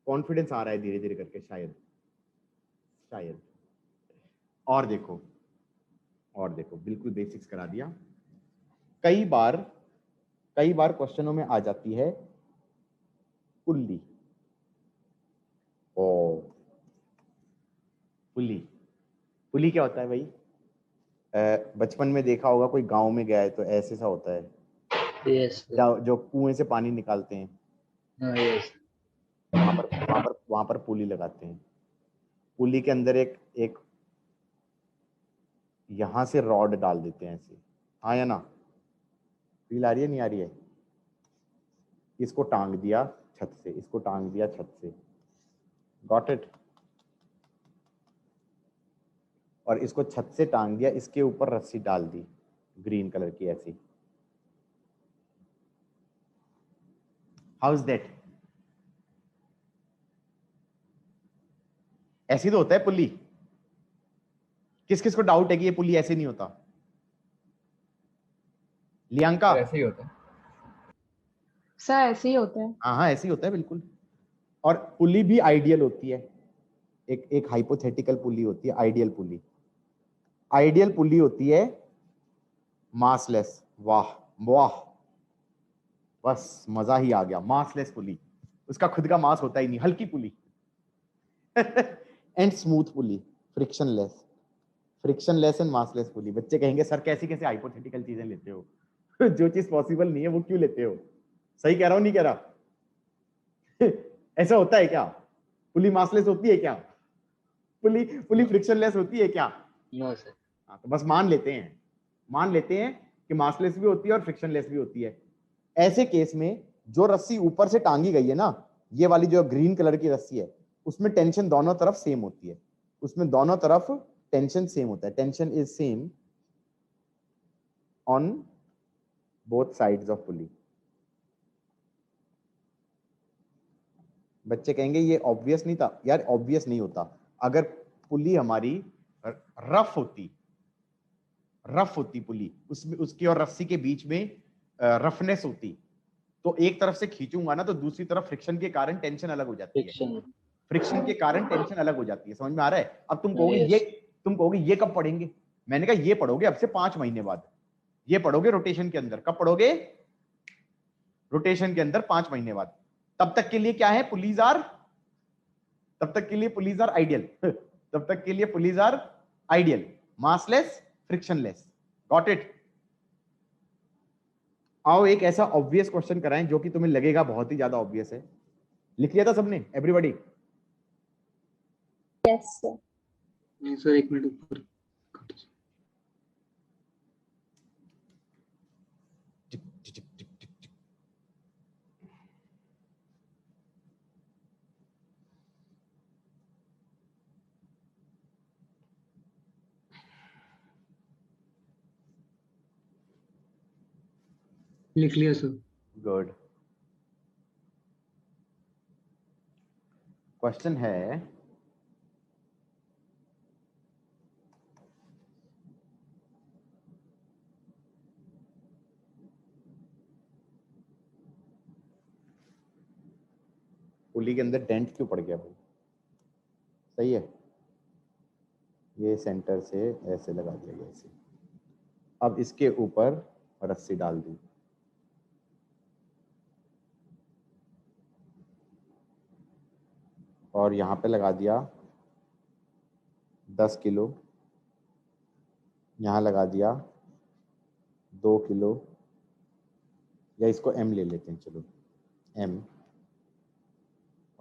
कॉन्फिडेंस आ रहा है धीरे धीरे करके, शायद शायद। और देखो, बिल्कुल बेसिक्स करा दिया। कई बार क्वेश्चनों में आ जाती है पुल्ली। ओ, पुली क्या होता है भाई? बचपन में देखा होगा, कोई गांव में गया है तो ऐसे सा होता है, यस जो कुएं से पानी निकालते हैं, हाँ यस। वहां पर पुली लगाते हैं। पुली के अंदर एक एक यहां से रॉड डाल देते हैं ऐसे, हाँ या ना? फील आ रही है नहीं आ रही है? इसको टांग दिया छत से, इसको टांग दिया छत से, गॉट इट? और इसको छत से टांग दिया, इसके ऊपर रस्सी डाल दी ग्रीन कलर की ऐसी। How is that? ऐसी तो होता है पुली। किस किस को डाउट है कि ये पुली ऐसे नहीं होता? लियांका? ऐसे ही होता है। सर ऐसे ही होता है। हाँ हाँ, ऐसे ही होता है बिल्कुल। और पुली भी आइडियल होती है, एक हाइपोथेटिकल पुली होती है, आइडियल पुली। आइडियल पुली होती है मासलेस। वाह वाह, बस मजा ही आ गया। मासलेस पुली, उसका खुद का मास होता ही नहीं, हल्की pulley. And smooth pulley, frictionless and massless pulley. बच्चे कहेंगे सर कैसी कैसे हाइपोथेटिकल चीजें लेते हो? जो चीज पॉसिबल नहीं है वो क्यों लेते हो? सही कह रहा हूं नहीं कह रहा? ऐसा होता है क्या? पुली मासलेस होती है क्या? पुली फ्रिक्शनलेस होती है क्या? No sir. हाँ, तो बस मान लेते हैं कि मासलेस भी होती है और फ्रिक्शनलेस भी होती है। ऐसे केस में जो रस्सी ऊपर से टांगी गई है ना, ये वाली जो ग्रीन कलर की रस्सी है, उसमें टेंशन दोनों तरफ सेम होती है, उसमें दोनों तरफ टेंशन सेम होता है। Tension is same on both sides of pulley. बच्चे कहेंगे ये ऑब्वियस नहीं था। यार ऑब्वियस नहीं होता। अगर पुली हमारी रफ होती पुली, उसमें उसकी और रस्सी के बीच में रफनेस होती, तो एक तरफ से खींचूंगा ना तो दूसरी तरफ फ्रिक्शन के कारण टेंशन अलग हो जाती है। फ्रिक्शन के कारण टेंशन अलग हो जाती है। समझ में आ रहा है? अब तुम कहोगे ये कब पढ़ेंगे? मैंने कहा ये पढ़ोगे अब से 5 महीने बाद। ये पढ़ोगे रोटेशन के अंदर। कब पढ़ोगे? रोटेशन के अंदर 5 महीने बाद। तब तक के लिए क्या है? Pulleys are ideal. तब तक के लिए pulleys are ideal, massless, frictionless. Got it? आओ एक ऐसा ऑब्वियस क्वेश्चन कराएं जो कि तुम्हें लगेगा बहुत ही ज्यादा ऑब्वियस है। लिख लिया था सबने? एवरीबॉडी? Yes sir. नहीं सर, 1 मिनट ऊपर। लिख लिया सर। गुड। क्वेश्चन है, पुली के अंदर डेंट क्यों पड़ गया भाई? सही है, ये सेंटर से ऐसे लगा दिया गया ऐसे। अब इसके ऊपर रस्सी डाल दी, और यहां पे लगा दिया 10 किलो, यहां लगा दिया 2 किलो, या इसको m ले लेते हैं, चलो m,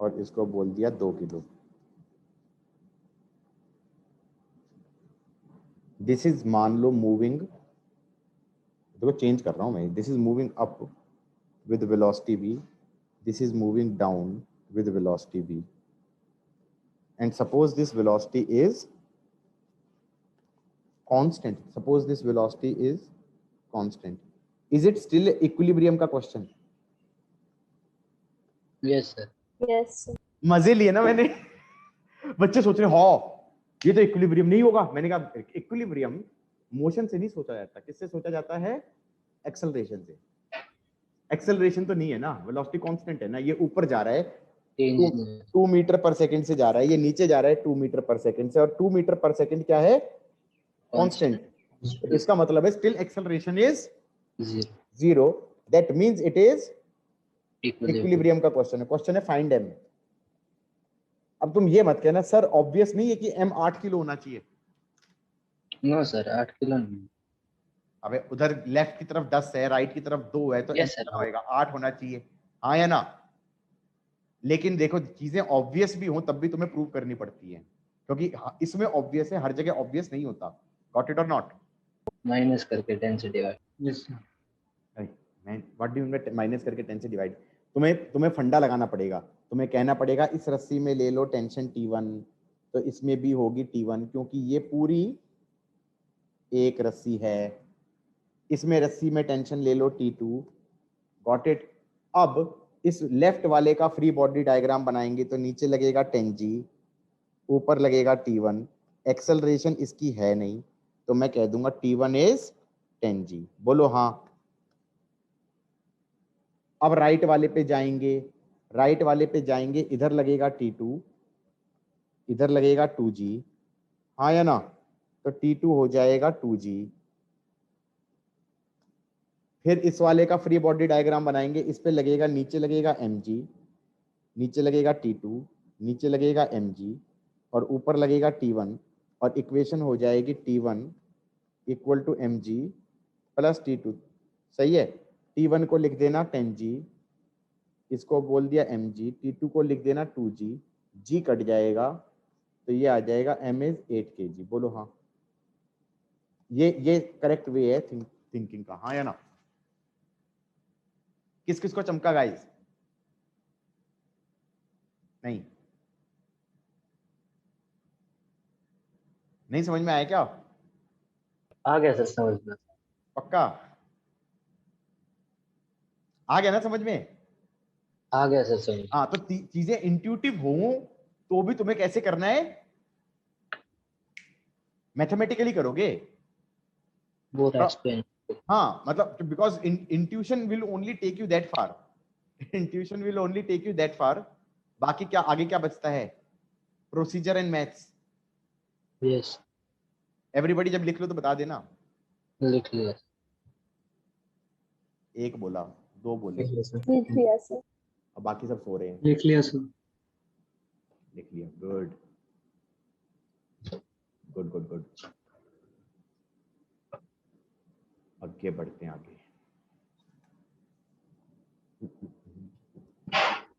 और इसको बोल दिया 2 किलो। दिस इज, मान लो, मूविंग, देखो चेंज कर रहा हूं मैं, this is moving up with velocity v, this is moving down with velocity v, and suppose this velocity is constant, suppose this velocity is constant, is it still equilibrium का question? Yes sir. Yes sir. मजे लिए ना मैंने? बच्चे सोच रहे हो ये तो इक्विलिब्रियम नहीं होगा। मैंने कहा इक्विलिब्रियम मोशन से नहीं सोचा जाता, किससे सोचा जाता है? एक्सेलरेशन से। एक्सेलरेशन तो नहीं है ना, वेलोसिटी कांस्टेंट है ना, ये ऊपर जा रहा है 2 मीटर पर सेकंड से जा रहा है, ये नीचे जा रहा है 2 मीटर पर सेकंड से, और 2 मीटर पर सेकंड क्या है? कांस्टेंट। इसका मतलब है still acceleration is 0, that means it is equilibrium का क्वेश्चन है। क्वेश्चन है फाइंड m। अब तुम ये मत कहना सर ऑब्वियस नहीं है कि m 8 किलो होना चाहिए। नो सर, 8 किलो नहीं। अबे उधर लेफ्ट की तरफ 10 है, राइट की तरफ 2 है, तो Yes, m sir. कितना होएगा? 8 होना चाहिए, हाँ या ना? लेकिन देखो चीजें ऑब्वियस भी हो तब भी तुम्हें प्रूव करनी पड़ती है, क्योंकि इसमें ऑब्वियस है, हर जगह ऑब्वियस नहीं होता। Got it or not? Minus करके 10 से divide. Yes sir. What do you mean minus करके 10 से डिवाइड? तुम्हें फंडा लगाना पड़ेगा। तुम्हें कहना पड़ेगा इस रस्सी में ले लो टेंशन T1, तो इसमें भी होगी T1, क्योंकि ये पूरी एक रस्सी है। इसमें रस्सी में टेंशन ले लो T2। Got it? अब इस लेफ्ट वाले का फ्री बॉडी डायग्राम बनाएंगे तो नीचे लगेगा 10G, ऊपर लगेगा T1। एक्सेलरेशन इसकी है नहीं, तो मैं कह दूंगा T1 इज 10G। बोलो हाँ। अब राइट वाले पे जाएंगे, इधर लगेगा T2, इधर लगेगा 2G, हाँ या ना? तो T2 हो जाएगा 2G। फिर इस वाले का फ्री बॉडी डायग्राम बनाएंगे, इस पे लगेगा, नीचे लगेगा mg, नीचे लगेगा T2, नीचे लगेगा mg, और ऊपर लगेगा T1, और इक्वेशन हो जाएगी T1 equal to mg plus T2। सही है। T1 को लिख देना 10G, इसको बोल दिया mg, T2 को लिख देना 2G, G कट जाएगा तो ये आ जाएगा m इज 8 kg। बोलो हाँ, ये करेक्ट वे है थिंकिंग का, हाँ या ना? किस किस को चमका गाइस? नहीं नहीं समझ में आया क्या? आ गया सर समझ में। पक्का आ गया ना समझ में? आ गया सर समझ। हाँ, तो चीजें इंट्यूटिव हो तो भी तुम्हें कैसे करना है? मैथमेटिकली करोगे। Both explain. हाँ, मतलब because intuition will only take you that far, intuition will only take you that far. बाकी क्या आगे क्या बचता है? Procedure and maths. Yes everybody जब लिख लो तो बता देना। लिख लिया। एक बोला, दो बोले, लिख लिया सर। अब बाकी सब सो रहे हैं। लिख लिया सर। लिख लिया, गुड गुड गुड गुड। आगे बढ़ते हैं आगे।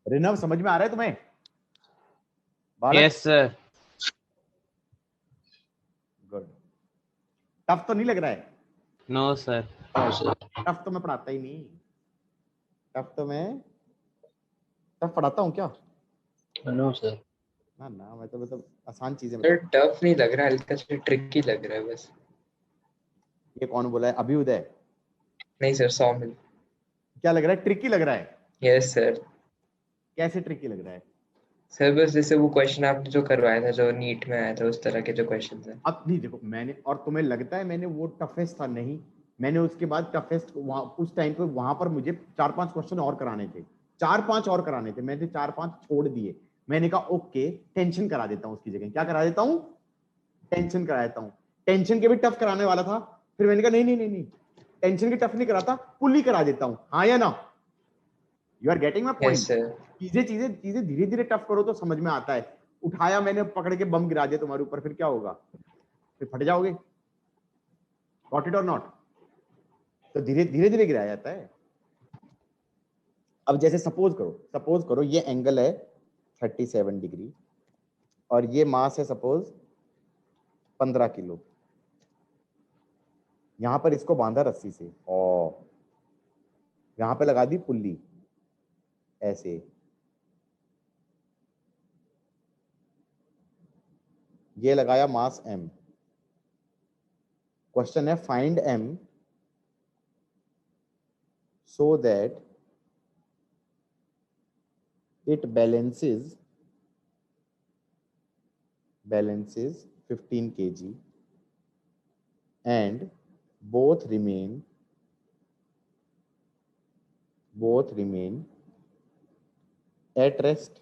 रिनव समझ में आ रहा है तुम्हें? बालक यस सर। गुड। टफ तो नहीं लग रहा है? No sir. टफ तो मैं पढ़ाता ही नहीं, टफ पढ़ाता हूँ क्या? No sir. ना ना, मैं तो मतलब आसान चीजें सर बता। टफ नहीं लग रहा, हल्का सा ट्रिकी लग रहा है बस। ये कौन बोला है? अभ्युदय। नहीं सर, 100 मिल। क्या लग रहा है? ट्रिकी लग रहा है? Yes sir. कैसे ट्रिकी लग रहा है? सर बस जैसे वो क्वेश्चन आपने जो करवाया था, जो नीट में आया था, उस तरह के जो क्वेश्चन थे। अब नहीं देखो, मैंने और तुम्हें लगता है मैंने वो टफेस्ट था? नहीं, मैंने उसके बाद टफेस्ट उस टाइम पे वहां पर मुझे 4-5 क्वेश्चन और कराने थे, 4-5 और कराने थे, मैंने 4-5 छोड़ दिए। मैंने कहा ओके टेंशन करा देता हूँ उसकी जगह। क्या करा देता हूँ? टेंशन करा देता हूँ। टेंशन के भी टफ कराने वाला था, फिर मैंने कहा नहीं नहीं नहीं नहीं, टेंशन के टफ नहीं कराता, पुली करा देता हूँ। हाँ या ना? You are getting my point? Yes sir. चीजें चीजें चीजें धीरे धीरे टफ करो तो समझ में आता है। उठाया मैंने, पकड़ के बम गिरा दिया तुम्हारे ऊपर, फिर क्या होगा? फिर फट जाओगे। Got it or not? तो धीरे धीरे गिराया जाता है। अब जैसे सपोज करो ये एंगल है 37 डिग्री और ये मास है सपोज 15 किलो। यहां पर इसको बांधा रस्सी से और यहां पे लगा दी पुल्ली ऐसे। ये लगाया मास m। क्वेश्चन है find m so that it balances 15 kg and both remain at rest.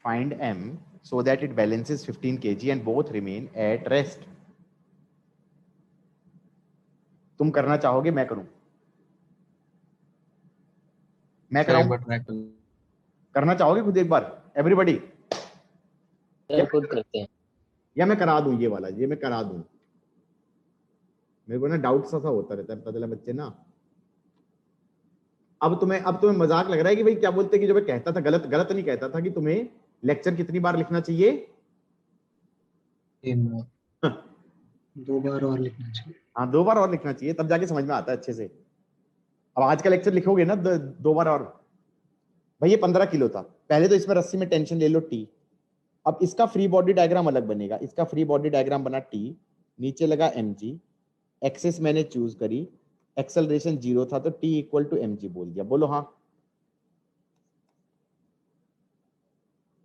Find m so that it balances 15 kg and both remain at rest. तुम करना चाहोगे? मैं करूं? मैं कराऊं? करना चाहोगे खुद एक बार एवरीबॉडी? सर खुद करते हैं। या मैं करा दूं? ये वाला ये मैं करा दूं? मेरे को ना डाउट सा होता रहता है, पता चला बच्चे ना। अब तुम्हें मजाक लग रहा है कि भाई क्या बोलते कि जो मैं कहता था गलत नहीं कहता था कि तुम्हें लेक्चर कितनी बार लिखना चाहिए? 3 बार। 2 बार और लिखना चाहिए। हाँ 2 बार और लिखना चाहिए, तब जाके समझ में आता है अच्छे से। अब आज का लेक्चर लिखोगे ना 2 बार और। भाई ये 15 किलो था, पहले तो इसमें रस्सी में टेंशन ले लो T। अब इसका फ्री बॉडी डायग्राम अलग बनेगा। इसका फ्री बॉडी डायग्राम बना T, नीचे लगा mg, एक्सिस मैंने चूज करी, एक्सेलरेशन 0 था तो T इक्वल टू mg बोल दिया। बोलो हाँ।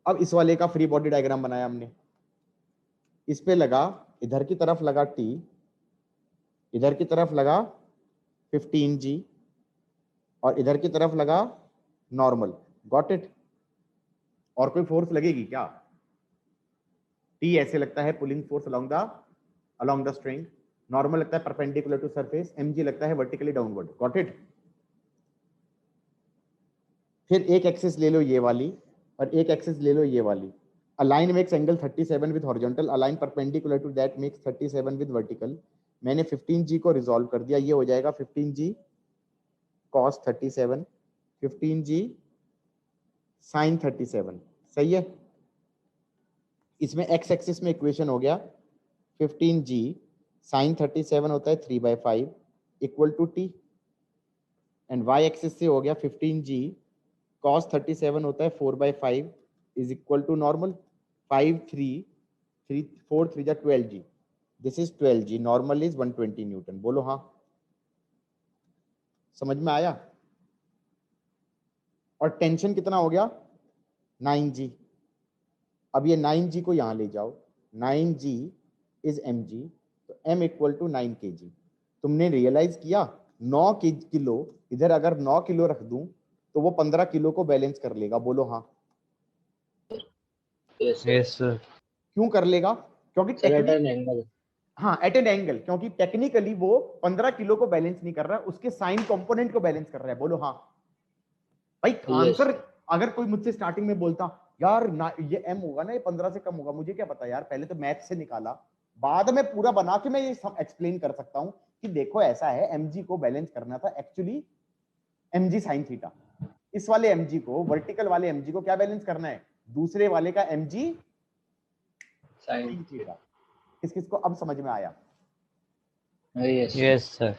अब इस वाले का फ्री बॉडी डायग्राम बनाया हमने। इस पे लगा, इधर की तरफ लगा T, इधर की तरफ लगा 15G और इधर की तरफ लगा नॉर्मल। Got it? और कोई फोर्स लगेगी क्या? T ऐसे लगता है pulling force along the string, normal लगता है परपेंडिकुलर टू सरफेस, mg लगता है वर्टिकली डाउनवर्ड। Got it? फिर एक एक्सिस ले लो ये वाली और एक एक्सिस ले लो ये वाली। A line makes angle 37 with horizontal, a line perpendicular to that makes 37 with vertical. मैंने 15g को रिजॉल्व कर दिया, ये हो जाएगा 15g cos 37, 15g sin 37. सही है। इसमें x एक्सिस में इक्वेशन हो गया 15g sin 37 होता है 3/5 equal to t, and y axis से हो गया 15g cos 37 होता है 4/5 इज इक्वल टू नॉर्मल 5 3 3 4 3 जा 12g, this is 12g, normal is 120 Newton. बोलो हाँ, समझ में आया। और टेंशन कितना हो गया 9g। अब ये 9g को यहां ले जाओ, 9g इज mg, तो m इक्वल टू 9 kg। तुमने रियलाइज किया 9 किलो, इधर अगर 9 किलो रख दूं तो वो 15 किलो को बैलेंस कर लेगा। बोलो हाँ। Yes Yes, sir. क्यों कर लेगा? क्योंकि सर एट एन एंगल। हाँ, एट एन एंगल, क्योंकि टेक्निकली वो 15 किलो को बैलेंस नहीं कर रहा है, उसके साइन कंपोनेंट को बैलेंस कर रहा है। बोलो हाँ भाई। आंसर अगर कोई मुझसे स्टार्टिंग में बोलता यार ना ये m होगा ना, ये 15 से कम होगा, मुझे क्या पता यार, पहले तो मैथ से निकाला, बाद में पूरा बना के मैं ये एक्सप्लेन कर सकता हूं कि देखो ऐसा है, mg को बैलेंस करना था एक्चुअली mg sin थीटा। इस वाले mg को, वर्टिकल वाले mg को क्या बैलेंस करना है? दूसरे वाले का mg sin थीटा। किस किस को अब समझ में आया? Yes Yes, sir.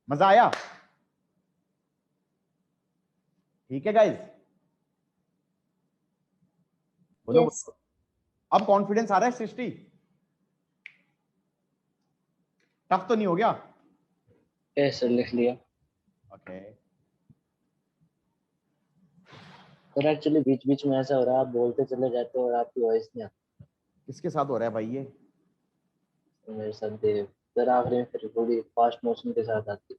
मजा आया? ठीक है गाइस, बोलो। Yes. अब कॉन्फिडेंस आ रहा है सृष्टि? टफ तो नहीं हो गया? यस सर, लिख लिया। ओके। सर एक्चुअली बीच बीच में ऐसा हो रहा है, आप बोलते चले जाते हो और आपकी वॉइस नहीं आती। किसके साथ हो रहा है भाई ये? मेरे साथ देव सर आखिरी में फिर थोड़ी फास्ट मोशन के साथ आती।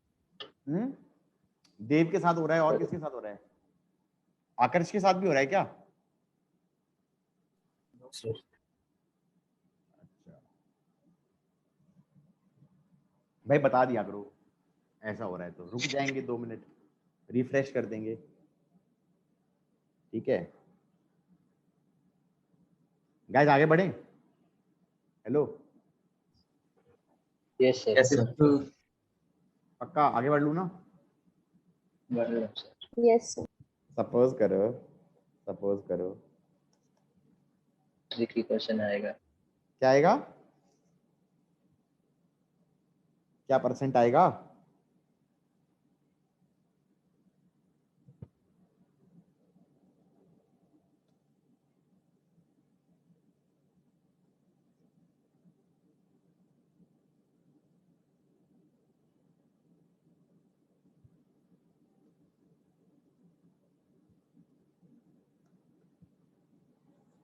देव के साथ हो रहा है, और किसके साथ हो रहा है? आकर्ष के साथ भी हो रहा है क्या? सर अच्छा भाई, बता दिया करो ऐसा हो रहा है तो। रुक जाएंगे 2 मिनट, रिफ्रेश कर देंगे, ठीक है गाइस? आगे बढ़ें? Hello, yes sir. पक्का आगे बढ़ लूं ना? बढ़ रहा हूँ सर। Yes, sir. सपोज करो ट्रिकी क्वेश्चन आएगा। क्या आएगा? क्या परसेंट आएगा?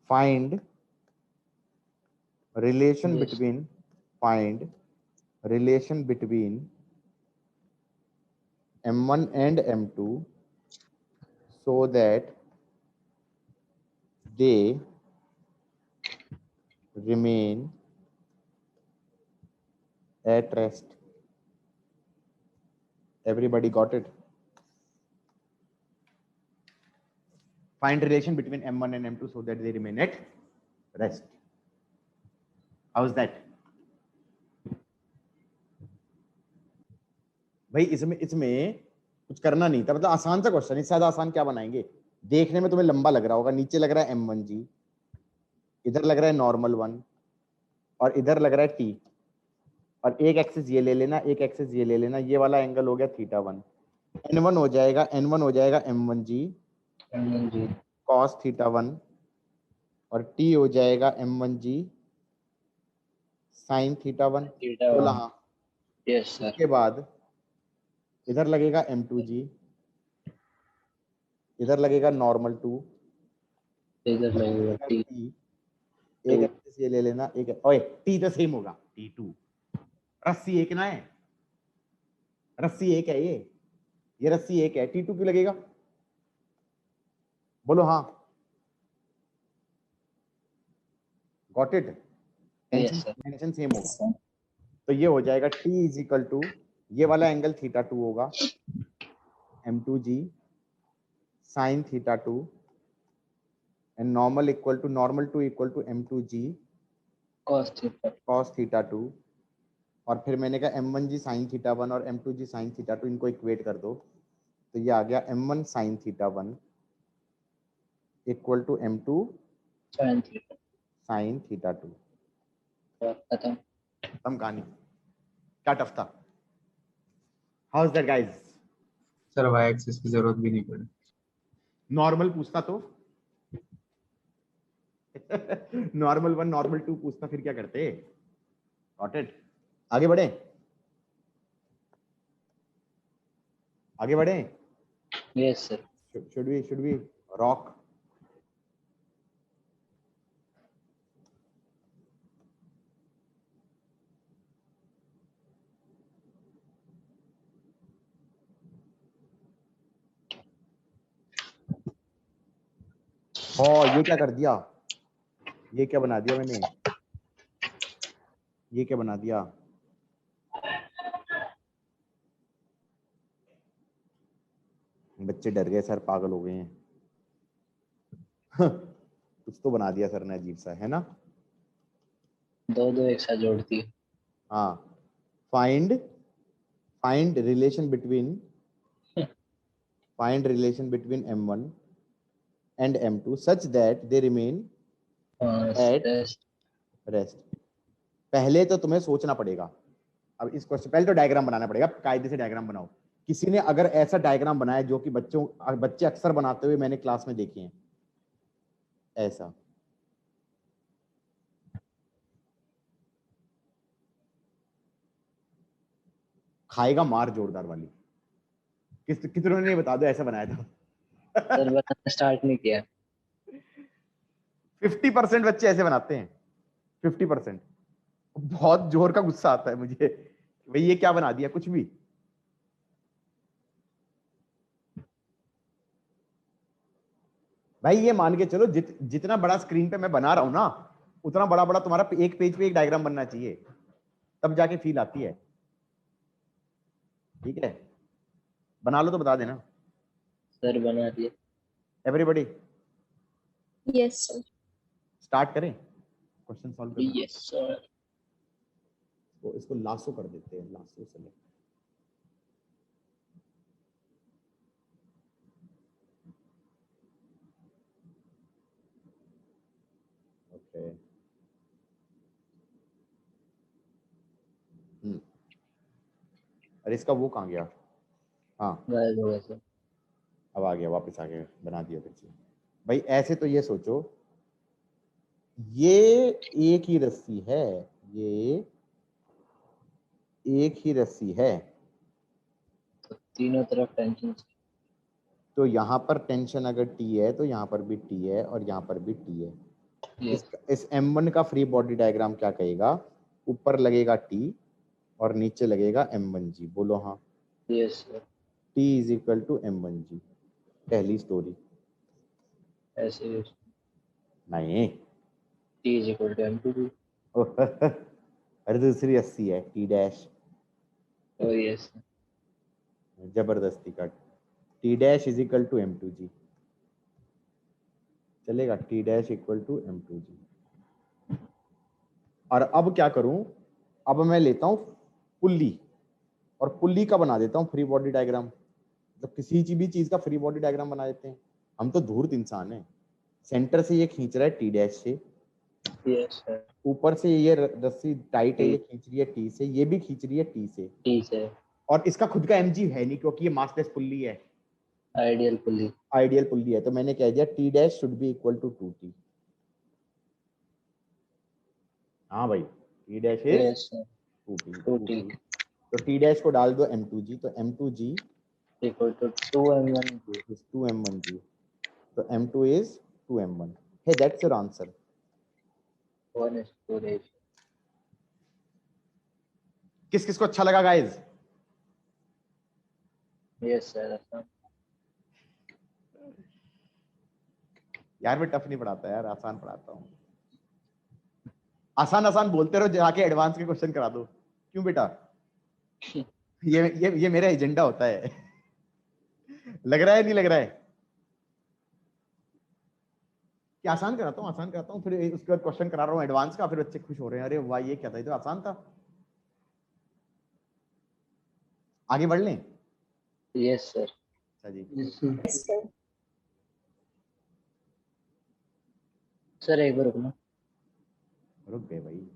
find relation Yes. between m1 and m2 so that they remain at rest. Everybody got it? Find relation between m1 and m2 so that they remain at rest. How's that? भाई इसमें कुछ करना नहीं था, मतलब आसान सा क्वेश्चन। इससे ज्यादा आसान क्या बनाएंगे? देखने में तुम्हें लंबा लग रहा होगा, नीचे लग रहा है m1g, इधर लग रहा है नॉर्मल 1, और इधर लग रहा है t, और एक एक्सिस ये ले लेना, एक एक्सिस ये ले लेना, ये वाला एंगल हो गया θ1। n1 हो जाएगा m1g जी cos θ1, और t हो जाएगा m1g sin θ1। बोला हाँ? Yes sir. उसके बाद इधर लगेगा m2g, इधर लगेगा नॉर्मल 2, इधर लगेगा t, एक एक्सिस ये ले लेना, एक ओए t तो सेम होगा t2। रस्सी एक ना है, रस्सी एक है, ये रस्सी एक है, t2 क्यों लगेगा? बोलो हाँ। Got it? टेंशन सेम होगा, Yes, sir. तो ये हो जाएगा t इज इक्वल टू, ये वाला एंगल θ2 होगा m2g sin θ2 and normal 2 equal to m2g cos theta cos theta 2, और फिर मैंने कहा m1g sin theta 1 और m2g sin theta 2, इनको इक्वेट कर दो, तो ये आ गया m1 sin theta 1 equal to m2 sin theta sin theta 2। खत्म। खत्म कहानी। क्या टफ था? How is that guys? Sir Y axis की जरूरत भी नहीं पड़ी। नॉर्मल पूछता तो नॉर्मल 1 नॉर्मल 2 पूछता, फिर क्या करते? Got it. आगे बढ़े, आगे बढ़े। Yes sir. should we rock? ये क्या कर दिया? ये क्या बना दिया मैंने? ये क्या बना दिया? बच्चे डर गए, सर पागल हो गए हैं। कुछ तो बना दिया सर ने अजीब सा, है ना? दो दो एक साथ जोड़ती है। हाँ, find relation between m1 and m2 such that they remain at rest। पहले तो तुम्हें सोचना पड़ेगा। अब इस क्वेश्चन पहले तो डायग्राम बनाना पड़ेगा, कायदे से डायग्राम बनाओ। किसी ने अगर ऐसा डायग्राम बनाया जो कि बच्चे अक्सर बनाते हुए मैंने क्लास में देखे हैं, ऐसा खाएगा मार जोरदार वाली। कितनों ने बता दो ऐसा बनाया था? सर बनाना स्टार्ट नहीं किया। 50% बच्चे ऐसे बनाते हैं, 50%। बहुत जोर का गुस्सा आता है मुझे, भाई ये क्या बना दिया कुछ भी। भाई ये मान के चलो जितना बड़ा स्क्रीन पे मैं बना रहा हूं ना, उतना बड़ा बड़ा तुम्हारा एक पेज पे एक डायग्राम बनना चाहिए, तब जाके फील आती है। ठीक है, बना लो तो बता देना। सर बना दिए। Everybody Yes, sir. स्टार्ट करें क्वेश्चन सॉल्व करना। Yes sir. तो इसको लासो कर देते हैं, लासो से ओके। अरे इसका वो कहाँ गया? हाँ गायब हो गया सर। अब आ गया, वापस आ गया, बना दिया फिर से। भाई ऐसे तो ये सोचो, ये एक ही रस्सी है, ये एक ही रस्सी है, तो तीनों तरफ टेंशन। तो यहाँ पर टेंशन अगर T है तो यहाँ पर भी T है और यहाँ पर भी T है। इस M1 का फ्री बॉडी डायग्राम क्या कहेगा? ऊपर लगेगा T और नीचे लगेगा M1G। बोलो हाँ। Yes sir. T is equal to M1G। पहली स्टोरी। ऐसे नहीं T is equal to M2 अरे दूसरी अस्सी है T डैश। oh yes जबरदस्ती का T dash is equal to M2G चलेगा। T dash equal to M2G। और अब क्या करूं? अब मैं लेता हूं पुल्ली, और पुल्ली का बना देता हूं फ्री बॉडी डायग्राम। तो किसी भी चीज का फ्री बॉडी डायग्राम बना देते हैं। हम तो धूर्त इंसान हैं। सेंटर से ये खींच रहा है T डैश से, yes sir ऊपर से ये रस्सी टाइट है, ये खींच रही है T से, ये भी खींच रही है T से, T से और इसका खुद का mg है नहीं क्योंकि ये मासलेस पुल्ली है, आइडियल पुली आइडियल पुल्ली है। तो मैंने कह दिया T dash should be equal to 2T। हाँ भाई T dash is yes sir 2T। तो T डैश को डाल दो M2G, तो M2G equal to 2M1G is 2M1G। तो M2 is 2M1। Hey, that's your answer। 1:2 ratio किस किस को अच्छा लगा गाइज? yes sir अच्छा। यार मैं टफ नहीं पढ़ाता यार, आसान पढ़ाता हूँ। आसान आसान बोलते रहो, जाके एडवांस के क्वेश्चन करा दो। क्यों बेटा? ये मेरा एजेंडा होता है। लग रहा है नहीं लग रहा है? कि आसान कराता हूँ, फिर उसके बाद क्वेश्चन करा रहा हूँ एडवांस का, फिर बच्चे खुश हो रहे हैं, अरे वाह ये क्या था, ये तो आसान था। आगे बढ़ लें? Yes sir. अच्छा जी, Yes, sir. Yes, sir. Sir एक बार रुकना। रुक गए भाई।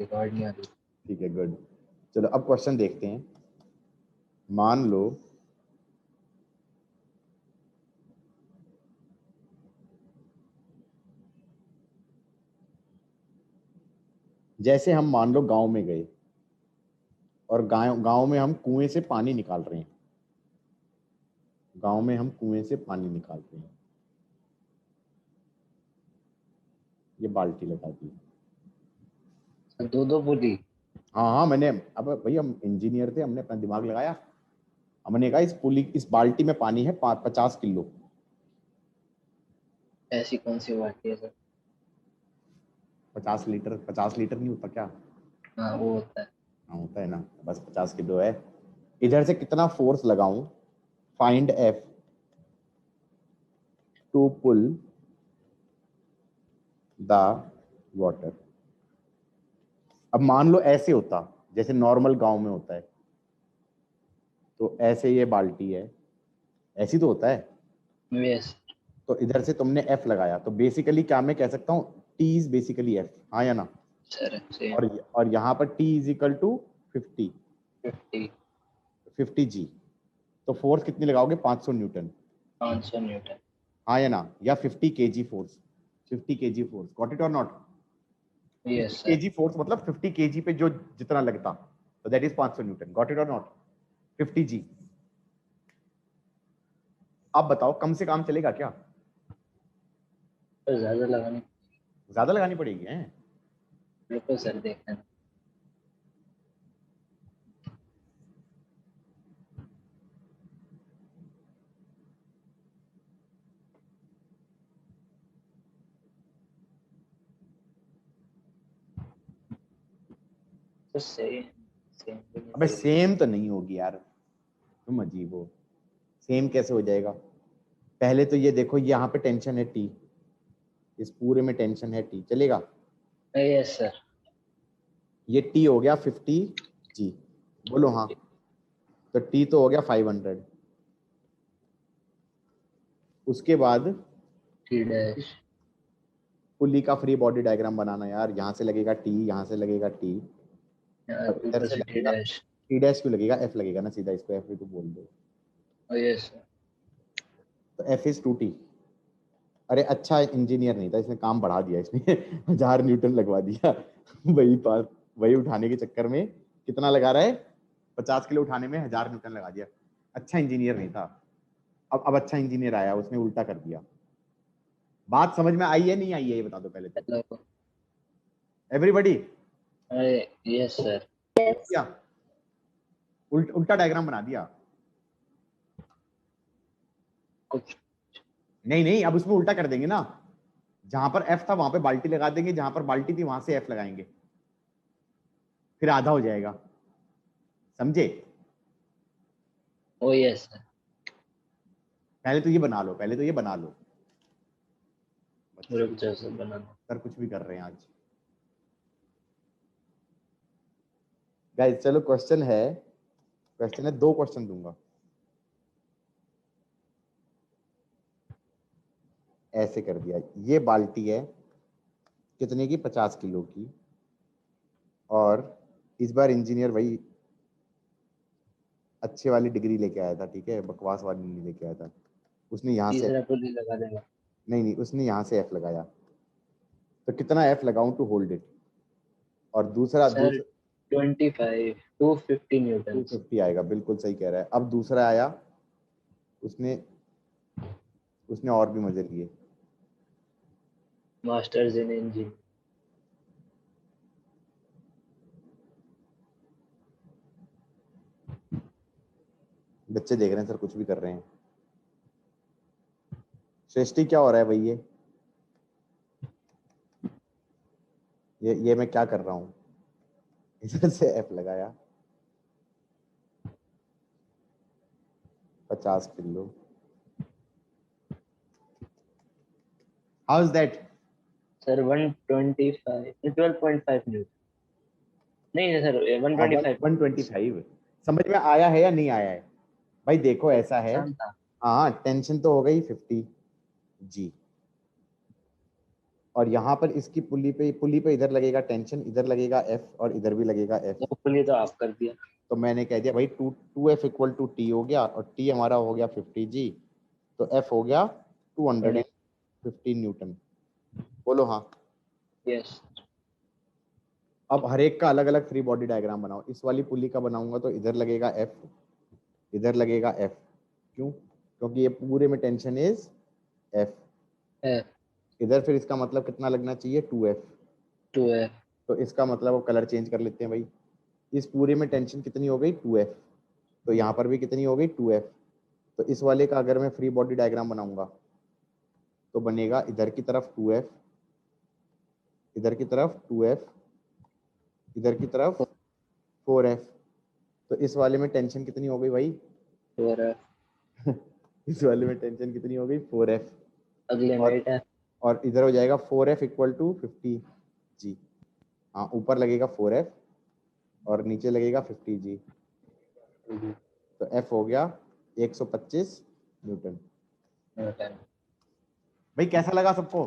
रिकॉर्ड नहीं आ रही। ठीक है, गुड। चलो अब क्वेश्चन देखते हैं। मान लो जैसे हम मान लो गांव में गए और गांव में हम कुएं से पानी निकाल रहे हैं। गांव में हम कुएं से पानी निकाल रहे हैं। ये बाल्टी लगा दी। दो दो पुली। हाँ हाँ, मैंने, अब भाई हम इंजीनियर थे, हमने अपना दिमाग लगाया। हमने कहा इस बाल्टी में पानी है 50 किलो। ऐसी कौन सी बात है सर? 50 लीटर, 50 लीटर नहीं होता क्या? हाँ वो होता है। हाँ होता है ना, बस 50 किलो है। इधर से कितना फोर्स लगाऊं? Find F to pull the water. अब मान लो ऐसे होता, जैसे नॉर्मल गांव में होता है, तो ऐसे ये बाल्टी है, ऐसी तो होता है। यस तो इधर से तुमने एफ लगाया, तो बेसिकली क्या मैं कह सकता हूँ, टी इज बेसिकली एफ, हाँ या ना? सर। सेम। और यहाँ पर टी इज इक्वल टू 50 50। 50 जी। तो फोर्स कितनी लगाओगे? 500 न्यूटन, 500 न्यूटन। हाँ या ना? या 50 KG force, 50 KG force, got it or not? Yes 50 sir. KG force मतलब 50 केजी पे जो जितना लगता, तो that is 500 newton, got it or not? 50 जी। अब बताओ कम से काम चलेगा क्या? तो ज्यादा लगाने। ज्यादा लगानी पड़ेगी हैं? रुको सर देखना। तो सही। सेम भी नहीं अबे लग रही। सेम तो नहीं होगी यार, तुम अजीब हो। सेम कैसे हो जाएगा? पहले तो ये देखो, यहाँ पे टेंशन है टी, इस पूरे में टेंशन है टी, चलेगा? Yes sir. ये टी हो गया 50 जी, बोलो हाँ। तो टी तो हो गया 500। उसके बाद टी डैश। पुली का फ्री बॉडी डायग्राम बनाना यार। यहाँ से लगेगा टी, यहाँ से लगेगा टी, और इधर ऊपर से से टी लगेगा डैश। T dash. क्यों लगेगा? एफ लगेगा ना सीधा, इसको एफ को बोल दो। Yes sir. तो एफ इज 2T। अरे अच्छा इंजीनियर नहीं था, इसने काम बढ़ा दिया, इसने 1000 न्यूटन लगवा दिया। वही पास, वही उठाने के चक्कर में कितना लगा रहा है? 50 किलो उठाने में 1000 न्यूटन लगा दिया। अच्छा इंजीनियर नहीं था। अब अच्छा इंजीनियर आया, उसने उल्टा कर दिया। बात समझ में आई है नहीं आई है, ये बता दो पहले तो hello. Everybody. Yes sir. Yes. क्या उल्टा डायग्राम बना दिया? कुछ। नहीं नहीं, अब उसमें उल्टा कर देंगे ना। जहां पर एफ था वहां पे बाल्टी लगा देंगे, जहां पर बाल्टी थी वहां से एफ लगाएंगे, फिर आधा हो जाएगा। समझे? ओ यस सर। पहले तो ये बना लो, पहले तो ये बना लो। रुक जाओ सर बनाना। सर कुछ भी कर रहे हैं आज। गाइस चलो क्वेश्चन है, क्वेश्चन है, 2 क्वेश्चन दूंगा। ऐसे कर दिया, ये बाल्टी है कितने की? 50 किलो की। और इस बार इंजीनियर भाई अच्छे वाली डिग्री लेके आया था, ठीक है, बकवास वाली नहीं लेके आया था। उसने यहाँ से, तीसरा पुली लगा देगा। नहीं नहीं, उसने यहाँ से एफ लगाया। तो कितना एफ लगाऊं टू होल्ड इट? और दूसरा सर 25 250 न्यूटन। 250 आएगा, बिल्कुल सही कह रहा है। अब दूसरा आया, उसने उसने और भी मजे लिए। Masters in engineering. बच्चे देख रहे हैं सर कुछ भी कर रहे हैं। सृष्टि क्या हो रहा है भाई? ये मैं क्या कर रहा हूँ? इधर से एफ लगाया, 50 kilo. How is that? Sir 125 12.5 Newton नहीं सर 125 125 समझ में आया है या नहीं आया है भाई? देखो ऐसा है, आसान था। हाँ टेंशन तो हो गई 50 जी, और यहाँ पर इसकी पुली पे इधर लगेगा टेंशन, इधर लगेगा एफ और इधर भी लगेगा एफ। होपफुली तो आप कर दिया। तो मैंने कह दिया भाई 2f इक्वल टू टी हो गया, और टी हमारा हो गया 50 जी, तो एफ हो गया 250 न्यूटन। बोलो हाँ। यस अब हर एक का अलग अलग फ्री बॉडी डायग्राम बनाओ। इस वाली पुली का बनाऊंगा तो इधर लगेगा एफ, इधर लगेगा एफ। क्यों? क्योंकि ये पूरे में टेंशन इज एफ। है इधर फिर इसका मतलब कितना लगना चाहिए? 2f। 2f तो इसका मतलब अब कलर चेंज कर लेते हैं भाई। इस पूरे में टेंशन कितनी हो गई? 2f। तो यहाँ पर भी कितनी हो गई? 2f। तो इस वाले का अगर मैं फ्री बॉडी डायग्राम बनाऊंगा तो बनेगा इधर की तरफ 2f, इधर की तरफ 2f, इधर की तरफ 4f। तो इस वाले में टेंशन कितनी हो गई भाई? 4f इस वाले में टेंशन कितनी हो गई? 4f। अगले में और 8f और इधर हो जाएगा 4f इक्वल टू 50 जी। हाँ ऊपर लगेगा 4f और नीचे लगेगा 50 जी। तो f हो गया 125 न्यूटन। न्यूटन। भाई कैसा लगा सबको?